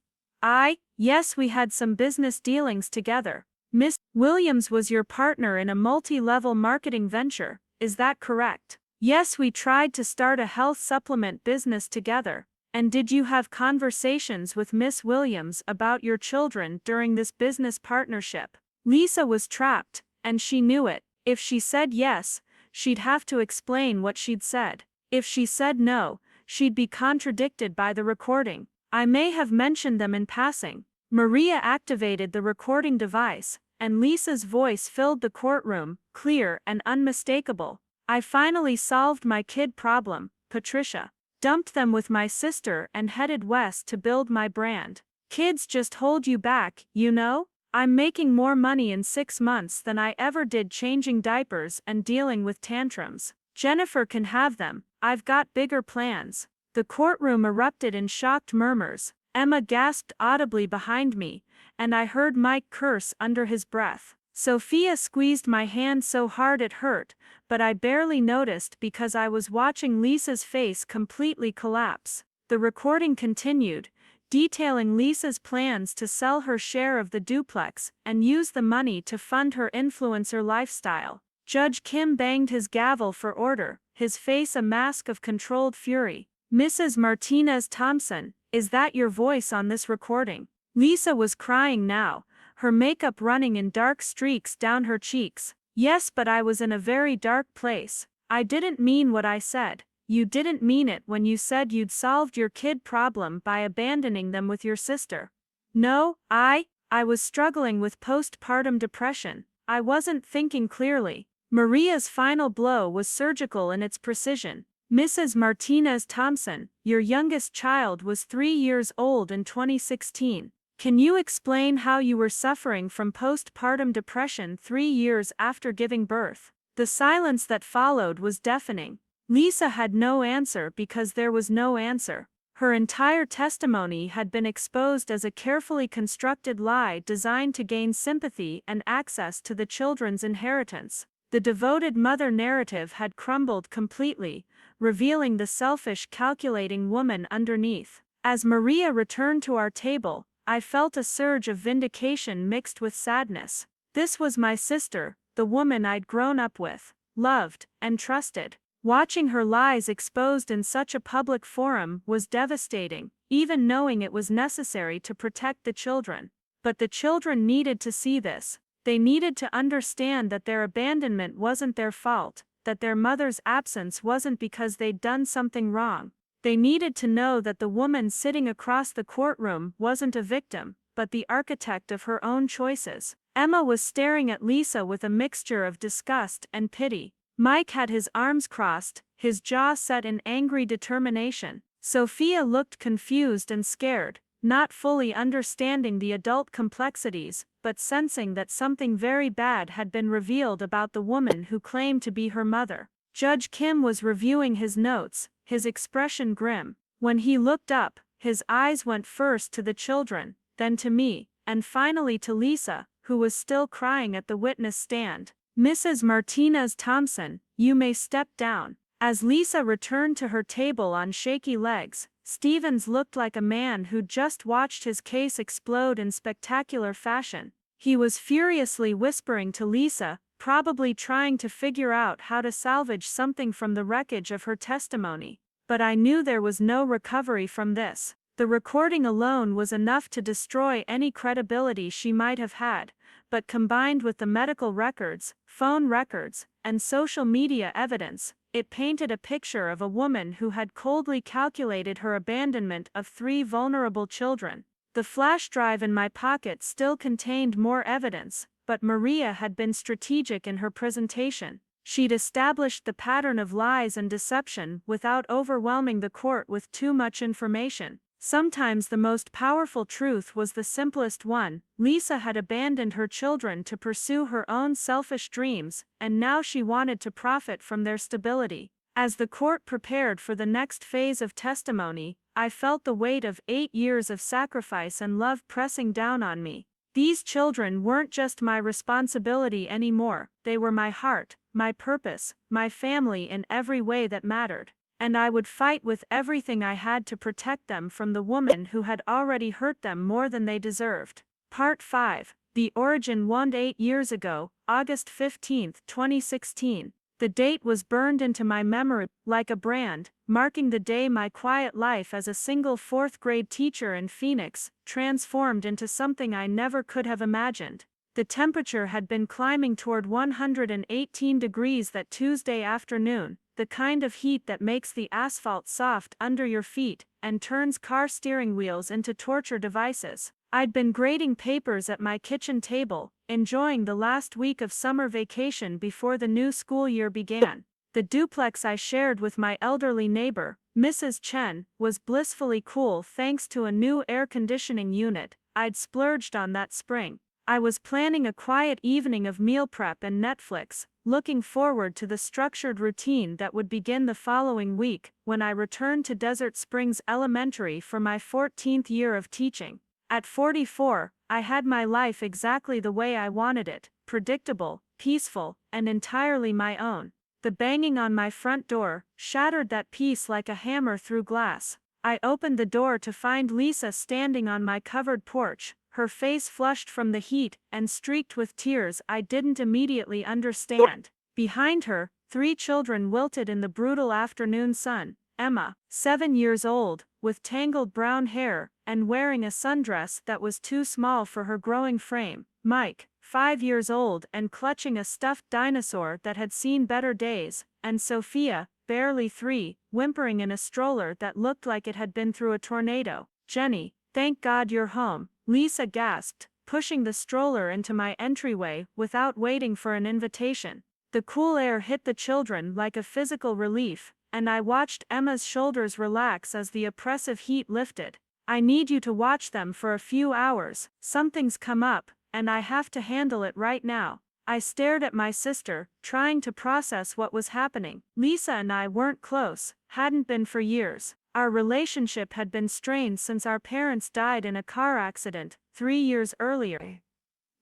Yes, we had some business dealings together. Miss Williams was your partner in a multi-level marketing venture. Is that correct? Yes, we tried to start a health supplement business together. And did you have conversations with Miss Williams about your children during this business partnership? Lisa was trapped, and she knew it. If she said yes, she'd have to explain what she'd said. If she said no, she'd be contradicted by the recording. I may have mentioned them in passing. Maria activated the recording device, and Lisa's voice filled the courtroom, clear and unmistakable. I finally solved my kid problem, Patricia. Dumped them with my sister and headed west to build my brand. Kids just hold you back, you know? I'm making more money in 6 months than I ever did changing diapers and dealing with tantrums. Jennifer can have them. I've got bigger plans. The courtroom erupted in shocked murmurs. Emma gasped audibly behind me, and I heard Mike curse under his breath. Sofia squeezed my hand so hard it hurt, but I barely noticed because I was watching Lisa's face completely collapse. The recording continued, detailing Lisa's plans to sell her share of the duplex and use the money to fund her influencer lifestyle. Judge Kim banged his gavel for order, his face a mask of controlled fury. Mrs. Martinez-Thompson, is that your voice on this recording? Lisa was crying now, her makeup running in dark streaks down her cheeks. Yes, but I was in a very dark place. I didn't mean what I said. You didn't mean it when you said you'd solved your kid problem by abandoning them with your sister. No, I was struggling with postpartum depression. I wasn't thinking clearly. Maria's final blow was surgical in its precision. Mrs. Martinez-Thompson, your youngest child was 3 years old in 2016. Can you explain how you were suffering from postpartum depression 3 years after giving birth? The silence that followed was deafening. Lisa had no answer because there was no answer. Her entire testimony had been exposed as a carefully constructed lie designed to gain sympathy and access to the children's inheritance. The devoted mother narrative had crumbled completely, revealing the selfish, calculating woman underneath. As Maria returned to our table, I felt a surge of vindication mixed with sadness. This was my sister, the woman I'd grown up with, loved, and trusted. Watching her lies exposed in such a public forum was devastating, even knowing it was necessary to protect the children. But the children needed to see this. They needed to understand that their abandonment wasn't their fault, that their mother's absence wasn't because they'd done something wrong. They needed to know that the woman sitting across the courtroom wasn't a victim, but the architect of her own choices. Emma was staring at Lisa with a mixture of disgust and pity. Mike had his arms crossed, his jaw set in angry determination. Sofia looked confused and scared, not fully understanding the adult complexities, but sensing that something very bad had been revealed about the woman who claimed to be her mother. Judge Kim was reviewing his notes, his expression grim. When he looked up, his eyes went first to the children, then to me, and finally to Lisa, who was still crying at the witness stand. "Mrs. Martinez-Thompson, you may step down." As Lisa returned to her table on shaky legs, Stevens looked like a man who'd just watched his case explode in spectacular fashion. He was furiously whispering to Lisa, probably trying to figure out how to salvage something from the wreckage of her testimony. But I knew there was no recovery from this. The recording alone was enough to destroy any credibility she might have had, but combined with the medical records, phone records, and social media evidence, it painted a picture of a woman who had coldly calculated her abandonment of 3 vulnerable children. The flash drive in my pocket still contained more evidence, but Maria had been strategic in her presentation. She'd established the pattern of lies and deception without overwhelming the court with too much information. Sometimes the most powerful truth was the simplest one. Lisa had abandoned her children to pursue her own selfish dreams, and now she wanted to profit from their stability. As the court prepared for the next phase of testimony, I felt the weight of 8 years of sacrifice and love pressing down on me. These children weren't just my responsibility anymore, they were my heart, my purpose, my family in every way that mattered. And I would fight with everything I had to protect them from the woman who had already hurt them more than they deserved. Part 5. The origin wound 8 years ago, August 15, 2016. The date was burned into my memory like a brand, marking the day my quiet life as a single 4th-grade teacher in Phoenix transformed into something I never could have imagined. The temperature had been climbing toward 118 degrees that Tuesday afternoon, the kind of heat that makes the asphalt soft under your feet and turns car steering wheels into torture devices. I'd been grading papers at my kitchen table, enjoying the last week of summer vacation before the new school year began. The duplex I shared with my elderly neighbor, Mrs. Chen, was blissfully cool thanks to a new air conditioning unit I'd splurged on that spring. I was planning a quiet evening of meal prep and Netflix, looking forward to the structured routine that would begin the following week when I returned to Desert Springs Elementary for my 14th year of teaching. At 44, I had my life exactly the way I wanted it, predictable, peaceful, and entirely my own. The banging on my front door shattered that peace like a hammer through glass. I opened the door to find Lisa standing on my covered porch, her face flushed from the heat and streaked with tears I didn't immediately understand. Behind her, 3 children wilted in the brutal afternoon sun. Emma, 7 years old, with tangled brown hair, and wearing a sundress that was too small for her growing frame. Mike, 5 years old and clutching a stuffed dinosaur that had seen better days. And Sofia, barely 3, whimpering in a stroller that looked like it had been through a tornado. "Jenny, thank God you're home," Lisa gasped, pushing the stroller into my entryway without waiting for an invitation. The cool air hit the children like a physical relief, and I watched Emma's shoulders relax as the oppressive heat lifted. "I need you to watch them for a few hours. Something's come up, and I have to handle it right now." I stared at my sister, trying to process what was happening. Lisa and I weren't close, hadn't been for years. Our relationship had been strained since our parents died in a car accident 3 years earlier,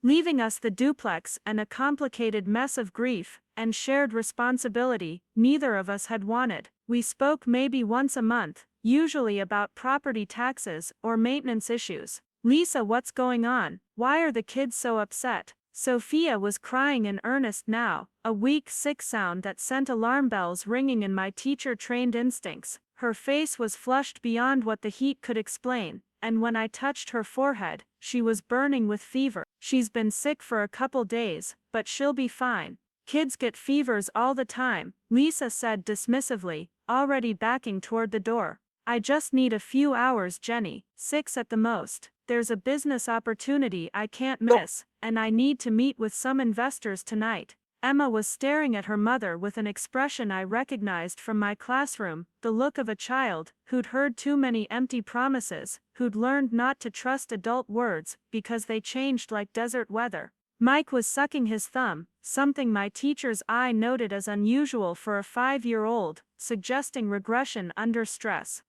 leaving us the duplex and a complicated mess of grief and shared responsibility neither of us had wanted. We spoke maybe once a month, usually about property taxes or maintenance issues. "Lisa, what's going on? Why are the kids so upset?" Sofia was crying in earnest now, a weak sick sound that sent alarm bells ringing in my teacher-trained instincts. Her face was flushed beyond what the heat could explain, and when I touched her forehead, she was burning with fever. "She's been sick for a couple days, but she'll be fine. Kids get fevers all the time," Lisa said dismissively, already backing toward the door. "I just need a few hours, Jenny, 6 at the most. There's a business opportunity I can't miss, and I need to meet with some investors tonight." Emma was staring at her mother with an expression I recognized from my classroom, the look of a child who'd heard too many empty promises, who'd learned not to trust adult words because they changed like desert weather. Mike was sucking his thumb, something my teacher's eye noted as unusual for a 5-year-old, suggesting regression under stress.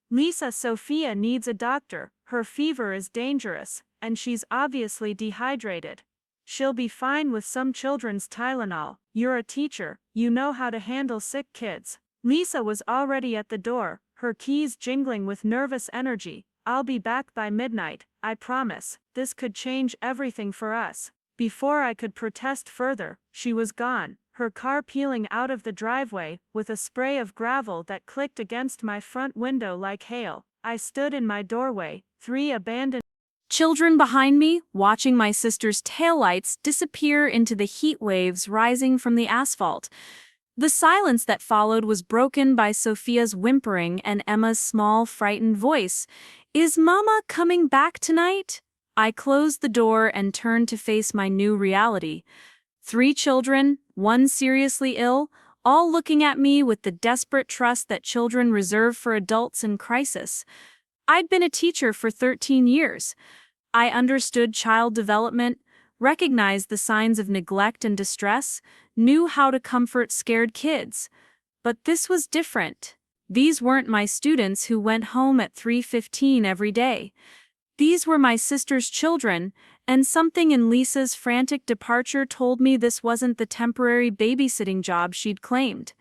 Sofia needs a doctor, her fever is dangerous, and she's obviously dehydrated. She'll be fine with some children's Tylenol. You're a teacher, you know how to handle sick kids. Lisa was already at the door, her keys jingling with nervous energy. I'll be back by midnight, I promise. This could change everything for us. Before I could protest further, she was gone, her car peeling out of the driveway, with a spray of gravel that clicked against my front window like hail. I stood in my doorway, 3 abandoned children behind me, watching my sister's taillights disappear into the heat waves rising from the asphalt. The silence that followed was broken by Sofia's whimpering and Emma's small, frightened voice. "Is Mama coming back tonight?" I closed the door and turned to face my new reality. 3 children, 1 seriously ill, all looking at me with the desperate trust that children reserve for adults in crisis. I'd been a teacher for 13 years. I understood child development, recognized the signs of neglect and distress, knew how to comfort scared kids. But this was different. These weren't my students who went home at 3:15 every day. These were my sister's children, and something in Lisa's frantic departure told me this wasn't the temporary babysitting job she'd claimed.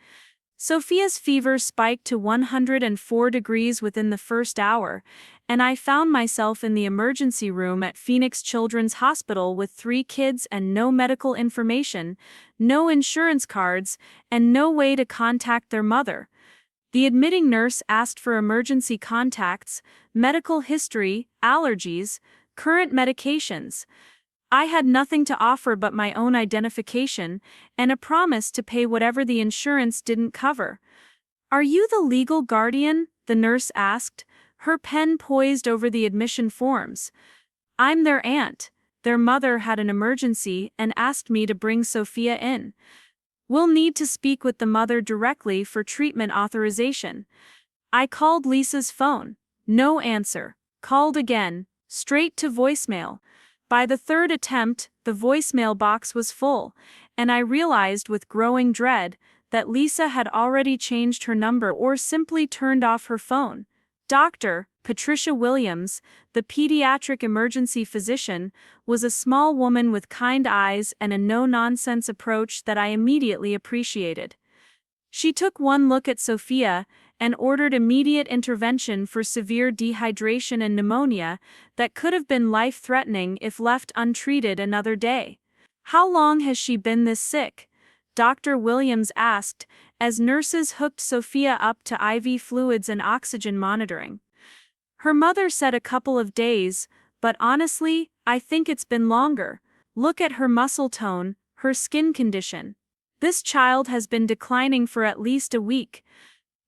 Sofia's fever spiked to 104 degrees within the first hour, and I found myself in the emergency room at Phoenix Children's Hospital with 3 kids and no medical information, no insurance cards, and no way to contact their mother. The admitting nurse asked for emergency contacts, medical history, allergies, current medications. I had nothing to offer but my own identification and a promise to pay whatever the insurance didn't cover. "Are you the legal guardian?" the nurse asked, her pen poised over the admission forms. "I'm their aunt. Their mother had an emergency and asked me to bring Sofia in. We'll need to speak with the mother directly for treatment authorization." I called Lisa's phone. No answer. Called again, straight to voicemail. By the 3rd attempt, the voicemail box was full, and I realized with growing dread that Lisa had already changed her number or simply turned off her phone. Dr. Patricia Williams, the pediatric emergency physician, was a small woman with kind eyes and a no-nonsense approach that I immediately appreciated. She took one look at Sofia and ordered immediate intervention for severe dehydration and pneumonia that could have been life-threatening if left untreated another day. "How long has she been this sick?" Dr. Williams asked, as nurses hooked Sofia up to IV fluids and oxygen monitoring. Her mother said a couple of days, but honestly, I think it's been longer. Look at her muscle tone, her skin condition. This child has been declining for at least a week.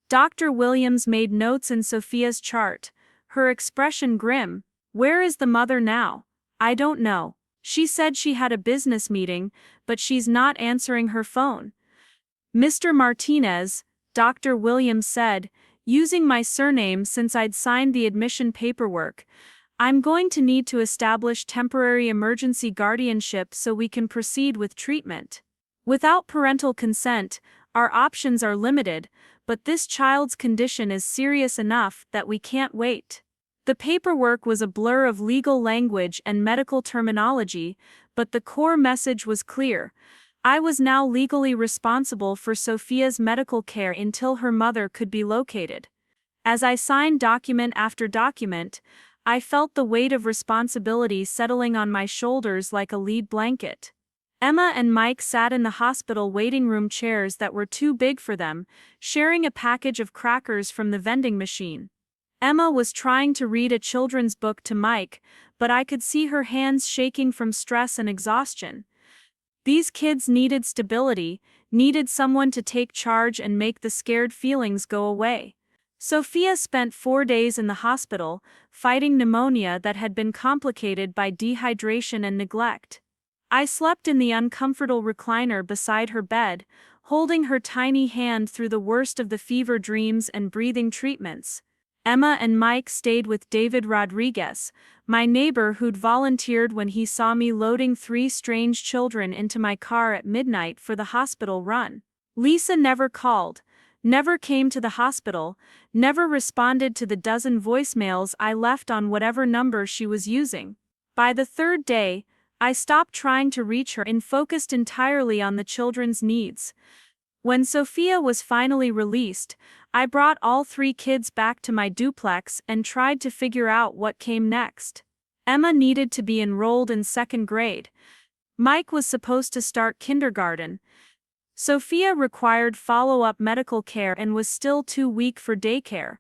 Dr. Williams made notes in Sofia's chart, her expression grim. "Where is the mother now?" "I don't know. She said she had a business meeting, but she's not answering her phone." "Mr. Martinez," Dr. Williams said, using my surname since I'd signed the admission paperwork, "I'm going to need to establish temporary emergency guardianship so we can proceed with treatment. Without parental consent, our options are limited, but this child's condition is serious enough that we can't wait." The paperwork was a blur of legal language and medical terminology, but the core message was clear. I was now legally responsible for Sofia's medical care until her mother could be located. As I signed document after document, I felt the weight of responsibility settling on my shoulders like a lead blanket. Emma and Mike sat in the hospital waiting room chairs that were too big for them, sharing a package of crackers from the vending machine. Emma was trying to read a children's book to Mike, but I could see her hands shaking from stress and exhaustion. These kids needed stability, needed someone to take charge and make the scared feelings go away. Sofia spent 4 days in the hospital, fighting pneumonia that had been complicated by dehydration and neglect. I slept in the uncomfortable recliner beside her bed, holding her tiny hand through the worst of the fever dreams and breathing treatments. Emma and Mike stayed with David Rodriguez, my neighbor who'd volunteered when he saw me loading 3 strange children into my car at midnight for the hospital run. Lisa never called, never came to the hospital, never responded to the dozen voicemails I left on whatever number she was using. By the 3rd day, I stopped trying to reach her and focused entirely on the children's needs. When Sofia was finally released, I brought all 3 kids back to my duplex and tried to figure out what came next. Emma needed to be enrolled in 2nd grade. Mike was supposed to start kindergarten. Sofia required follow-up medical care and was still too weak for daycare.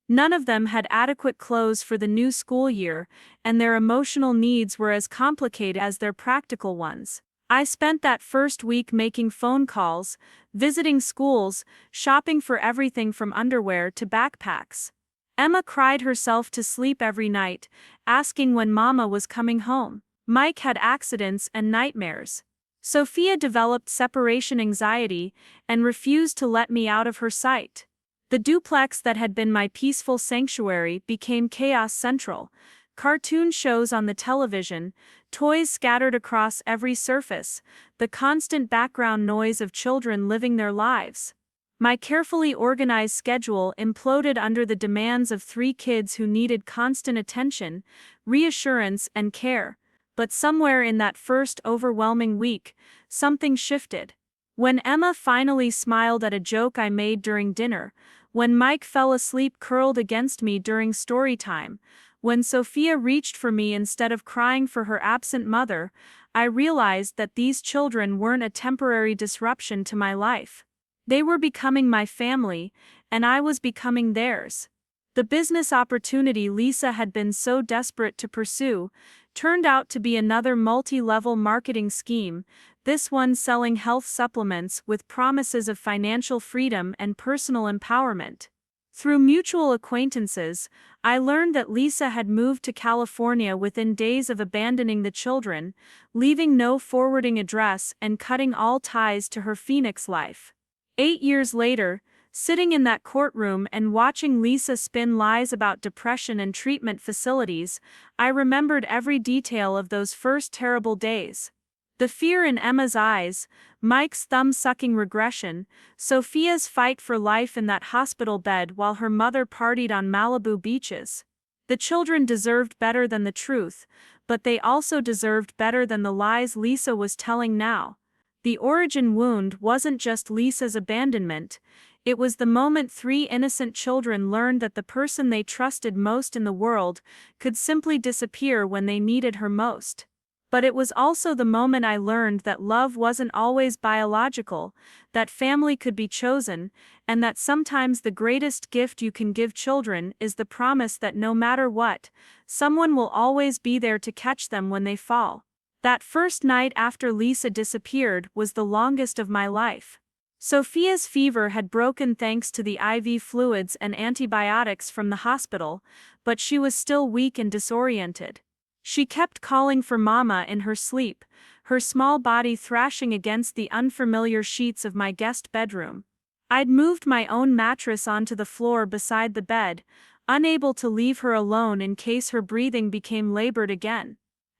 None of them had adequate clothes for the new school year, and their emotional needs were as complicated as their practical ones. I spent that first week making phone calls, visiting schools, shopping for everything from underwear to backpacks. Emma cried herself to sleep every night, asking when Mama was coming home. Mike had accidents and nightmares. Sofia developed separation anxiety and refused to let me out of her sight. The duplex that had been my peaceful sanctuary became chaos central. Cartoon shows on the television, toys scattered across every surface, the constant background noise of children living their lives. My carefully organized schedule imploded under the demands of 3 kids who needed constant attention, reassurance, and care. But somewhere in that first overwhelming week, something shifted. When Emma finally smiled at a joke I made during dinner, when Mike fell asleep curled against me during story time, when Sofia reached for me instead of crying for her absent mother, I realized that these children weren't a temporary disruption to my life. They were becoming my family, and I was becoming theirs. The business opportunity Lisa had been so desperate to pursue turned out to be another multi-level marketing scheme, this one selling health supplements with promises of financial freedom and personal empowerment. Through mutual acquaintances, I learned that Lisa had moved to California within days of abandoning the children, leaving no forwarding address and cutting all ties to her Phoenix life. 8 years later, sitting in that courtroom and watching Lisa spin lies about depression and treatment facilities, I remembered every detail of those first terrible days. The fear in Emma's eyes, Mike's thumb-sucking regression, Sofia's fight for life in that hospital bed while her mother partied on Malibu beaches. The children deserved better than the truth, but they also deserved better than the lies Lisa was telling now. The origin wound wasn't just Lisa's abandonment, it was the moment 3 innocent children learned that the person they trusted most in the world could simply disappear when they needed her most. But it was also the moment I learned that love wasn't always biological, that family could be chosen, and that sometimes the greatest gift you can give children is the promise that no matter what, someone will always be there to catch them when they fall. That first night after Lisa disappeared was the longest of my life. Sofia's fever had broken thanks to the IV fluids and antibiotics from the hospital, but she was still weak and disoriented. She kept calling for Mama in her sleep, her small body thrashing against the unfamiliar sheets of my guest bedroom. I'd moved my own mattress onto the floor beside the bed, unable to leave her alone in case her breathing became labored again.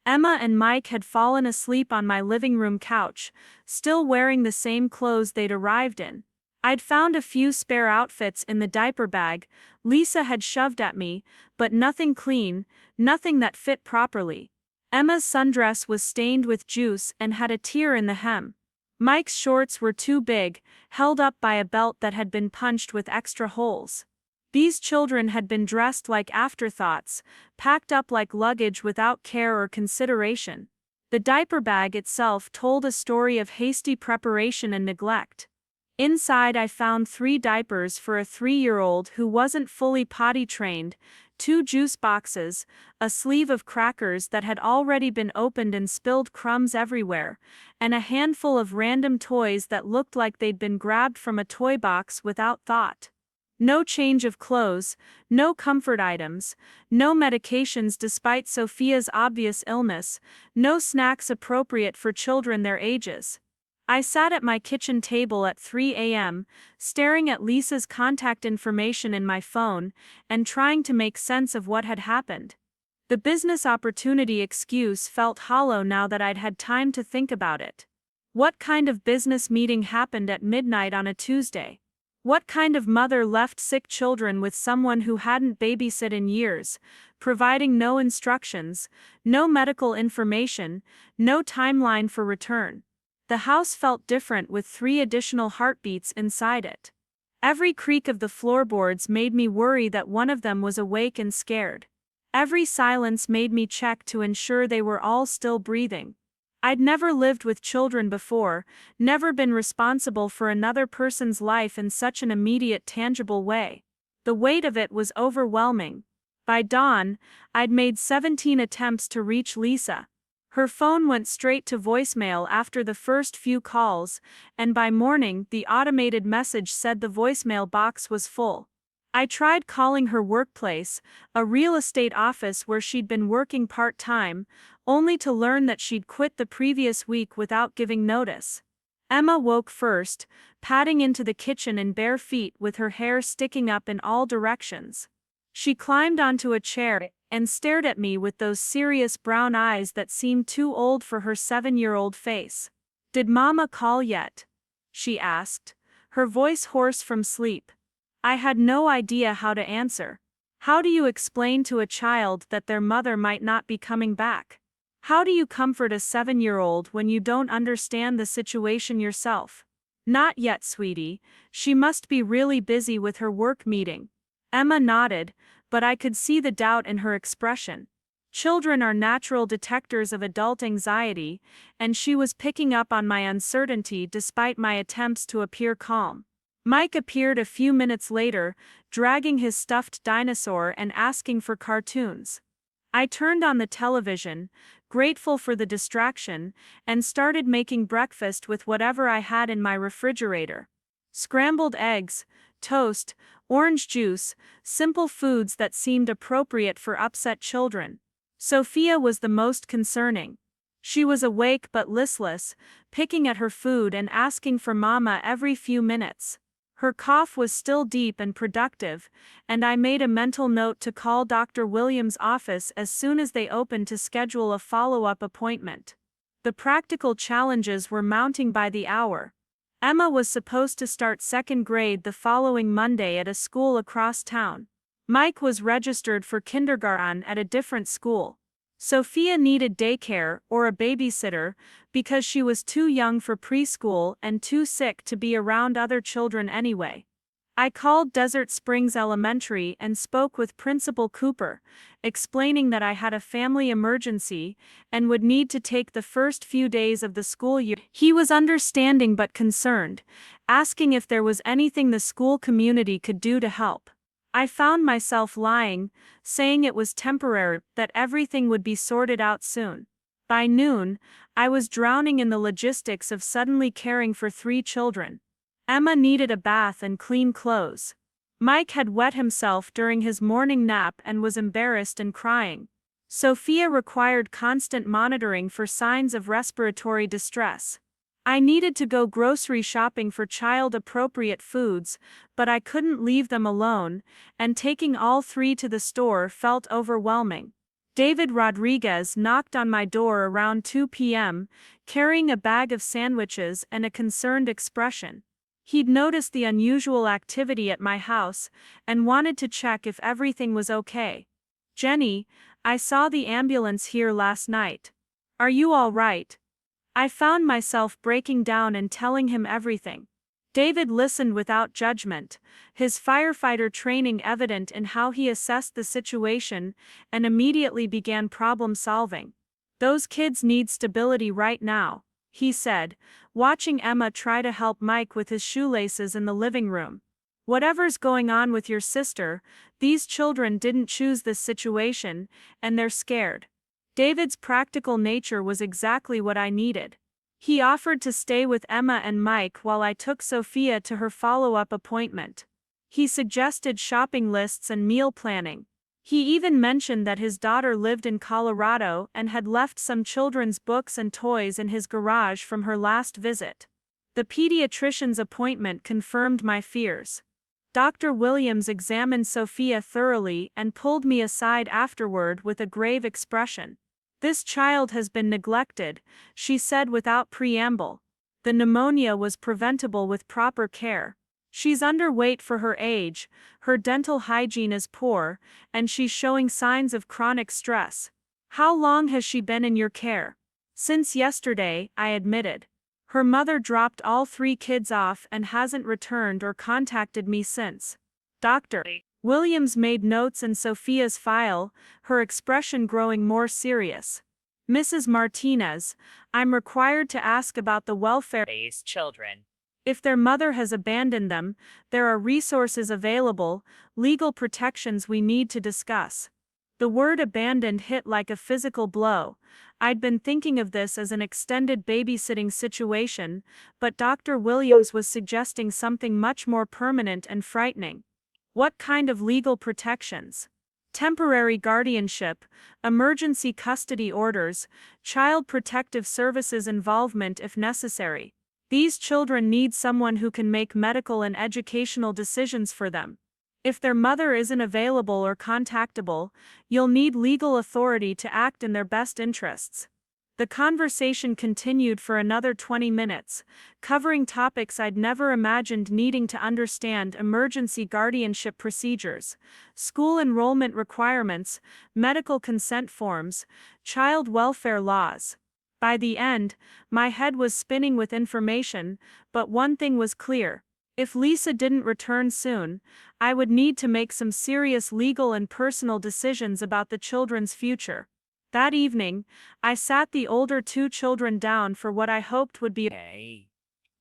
Emma and Mike had fallen asleep on my living room couch, still wearing the same clothes they'd arrived in. I'd found a few spare outfits in the diaper bag Lisa had shoved at me, but nothing clean, nothing that fit properly. Emma's sundress was stained with juice and had a tear in the hem. Mike's shorts were too big, held up by a belt that had been punched with extra holes. These children had been dressed like afterthoughts, packed up like luggage without care or consideration. The diaper bag itself told a story of hasty preparation and neglect. Inside I found 3 diapers for a 3-year-old who wasn't fully potty trained, 2 juice boxes, a sleeve of crackers that had already been opened and spilled crumbs everywhere, and a handful of random toys that looked like they'd been grabbed from a toy box without thought. No change of clothes, no comfort items, no medications despite Sofia's obvious illness, no snacks appropriate for children their ages. I sat at my kitchen table at 3 a.m., staring at Lisa's contact information in my phone and trying to make sense of what had happened. The business opportunity excuse felt hollow now that I'd had time to think about it. What kind of business meeting happened at midnight on a Tuesday? What kind of mother left sick children with someone who hadn't babysat in years, providing no instructions, no medical information, no timeline for return? The house felt different with 3 additional heartbeats inside it. Every creak of the floorboards made me worry that one of them was awake and scared. Every silence made me check to ensure they were all still breathing. I'd never lived with children before, never been responsible for another person's life in such an immediate, tangible way. The weight of it was overwhelming. By dawn, I'd made 17 attempts to reach Lisa. Her phone went straight to voicemail after the first few calls, and by morning, the automated message said the voicemail box was full. I tried calling her workplace, a real estate office where she'd been working part-time, only to learn that she'd quit the previous week without giving notice. Emma woke first, padding into the kitchen in bare feet with her hair sticking up in all directions. She climbed onto a chair and stared at me with those serious brown eyes that seemed too old for her 7-year-old face. "Did Mama call yet?" she asked, her voice hoarse from sleep. I had no idea how to answer. How do you explain to a child that their mother might not be coming back? How do you comfort a 7-year-old when you don't understand the situation yourself? "Not yet, sweetie. She must be really busy with her work meeting." Emma nodded, but I could see the doubt in her expression. Children are natural detectors of adult anxiety, and she was picking up on my uncertainty despite my attempts to appear calm. Mike appeared a few minutes later, dragging his stuffed dinosaur and asking for cartoons. I turned on the television, grateful for the distraction, and started making breakfast with whatever I had in my refrigerator. Scrambled eggs, toast, orange juice, simple foods that seemed appropriate for upset children. Sofia was the most concerning. She was awake but listless, picking at her food and asking for Mama every few minutes. Her cough was still deep and productive, and I made a mental note to call Dr. Williams' office as soon as they opened to schedule a follow-up appointment. The practical challenges were mounting by the hour. Emma was supposed to start 2nd grade the following Monday at a school across town. Mike was registered for kindergarten at a different school. Sofia needed daycare or a babysitter because she was too young for preschool and too sick to be around other children anyway. I called Desert Springs Elementary and spoke with Principal Cooper, explaining that I had a family emergency and would need to take the first few days of the school year. He was understanding but concerned, asking if there was anything the school community could do to help. I found myself lying, saying it was temporary, that everything would be sorted out soon. By noon, I was drowning in the logistics of suddenly caring for 3 children. Emma needed a bath and clean clothes. Mike had wet himself during his morning nap and was embarrassed and crying. Sofia required constant monitoring for signs of respiratory distress. I needed to go grocery shopping for child-appropriate foods, but I couldn't leave them alone, and taking all 3 to the store felt overwhelming. David Rodriguez knocked on my door around 2 p.m., carrying a bag of sandwiches and a concerned expression. He'd noticed the unusual activity at my house and wanted to check if everything was okay. "Jenny, I saw the ambulance here last night. Are you all right?" I found myself breaking down and telling him everything. David listened without judgment, his firefighter training evident in how he assessed the situation, and immediately began problem solving. "Those kids need stability right now," he said, watching Emma try to help Mike with his shoelaces in the living room. "Whatever's going on with your sister, these children didn't choose this situation, and they're scared." David's practical nature was exactly what I needed. He offered to stay with Emma and Mike while I took Sofia to her follow-up appointment. He suggested shopping lists and meal planning. He even mentioned that his daughter lived in Colorado and had left some children's books and toys in his garage from her last visit. The pediatrician's appointment confirmed my fears. Dr. Williams examined Sofia thoroughly and pulled me aside afterward with a grave expression. "This child has been neglected," she said without preamble. "The pneumonia was preventable with proper care. She's underweight for her age, her dental hygiene is poor, and she's showing signs of chronic stress." "How long has she been in your care?" "Since yesterday," I admitted. "Her mother dropped all 3 kids off and hasn't returned or contacted me since." Dr. Williams made notes in Sofia's file, her expression growing more serious. "Mrs. Martinez, I'm required to ask about the welfare of these children. If their mother has abandoned them, there are resources available, legal protections we need to discuss." The word abandoned hit like a physical blow. I'd been thinking of this as an extended babysitting situation, but Dr. Williams was suggesting something much more permanent and frightening. "What kind of legal protections?" "Temporary guardianship, emergency custody orders, child protective services involvement if necessary. These children need someone who can make medical and educational decisions for them. If their mother isn't available or contactable, you'll need legal authority to act in their best interests." The conversation continued for another 20 minutes, covering topics I'd never imagined needing to understand: emergency guardianship procedures, school enrollment requirements, medical consent forms, child welfare laws. By the end, my head was spinning with information, but one thing was clear. If Lisa didn't return soon, I would need to make some serious legal and personal decisions about the children's future. That evening, I sat the older 2 children down for what I hoped would be a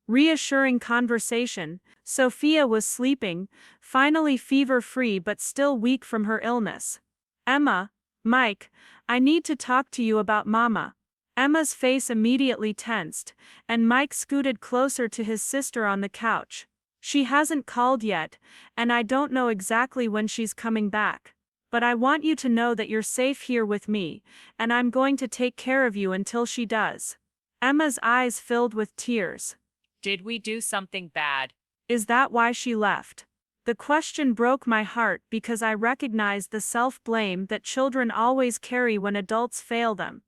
reassuring conversation. Sofia was sleeping, finally fever-free but still weak from her illness. "Emma, Mike, I need to talk to you about Mama." Emma's face immediately tensed, and Mike scooted closer to his sister on the couch. "She hasn't called yet, and I don't know exactly when she's coming back. But I want you to know that you're safe here with me, and I'm going to take care of you until she does." Emma's eyes filled with tears. "Did we do something bad? Is that why she left?" The question broke my heart because I recognized the self-blame that children always carry when adults fail them.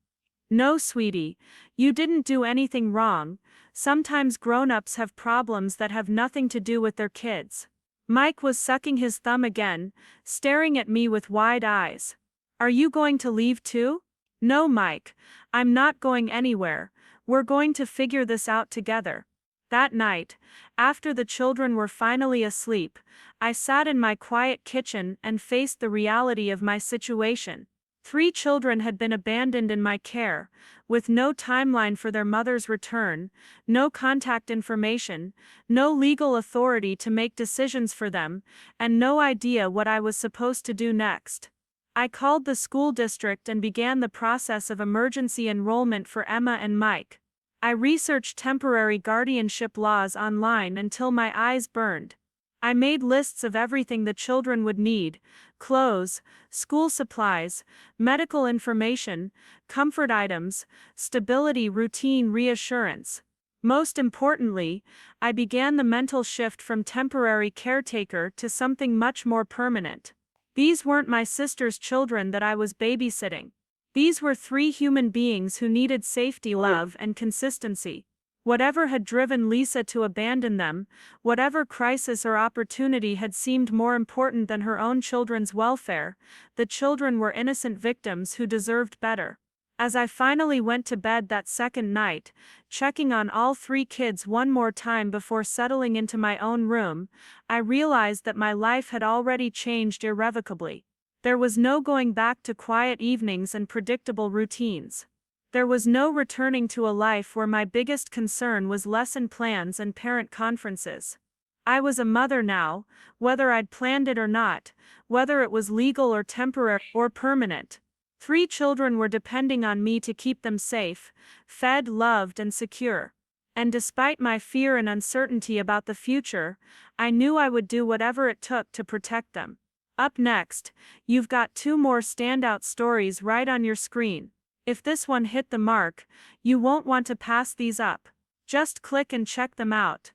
"No, sweetie, you didn't do anything wrong. Sometimes grown-ups have problems that have nothing to do with their kids." Mike was sucking his thumb again, staring at me with wide eyes. "Are you going to leave too?" "No, Mike, I'm not going anywhere. We're going to figure this out together." That night, after the children were finally asleep, I sat in my quiet kitchen and faced the reality of my situation. 3 children had been abandoned in my care, with no timeline for their mother's return, no contact information, no legal authority to make decisions for them, and no idea what I was supposed to do next. I called the school district and began the process of emergency enrollment for Emma and Mike. I researched temporary guardianship laws online until my eyes burned. I made lists of everything the children would need: clothes, school supplies, medical information, comfort items, stability routine reassurance. Most importantly, I began the mental shift from temporary caretaker to something much more permanent. These weren't my sister's children that I was babysitting. These were 3 human beings who needed safety, love, and consistency. Whatever had driven Lisa to abandon them, whatever crisis or opportunity had seemed more important than her own children's welfare, the children were innocent victims who deserved better. As I finally went to bed that second night, checking on all 3 kids one more time before settling into my own room, I realized that my life had already changed irrevocably. There was no going back to quiet evenings and predictable routines. There was no returning to a life where my biggest concern was lesson plans and parent conferences. I was a mother now, whether I'd planned it or not, whether it was legal or temporary or permanent. 3 children were depending on me to keep them safe, fed, loved, and secure. And despite my fear and uncertainty about the future, I knew I would do whatever it took to protect them. Up next, you've got 2 more standout stories right on your screen. If this one hit the mark, you won't want to pass these up. Just click and check them out.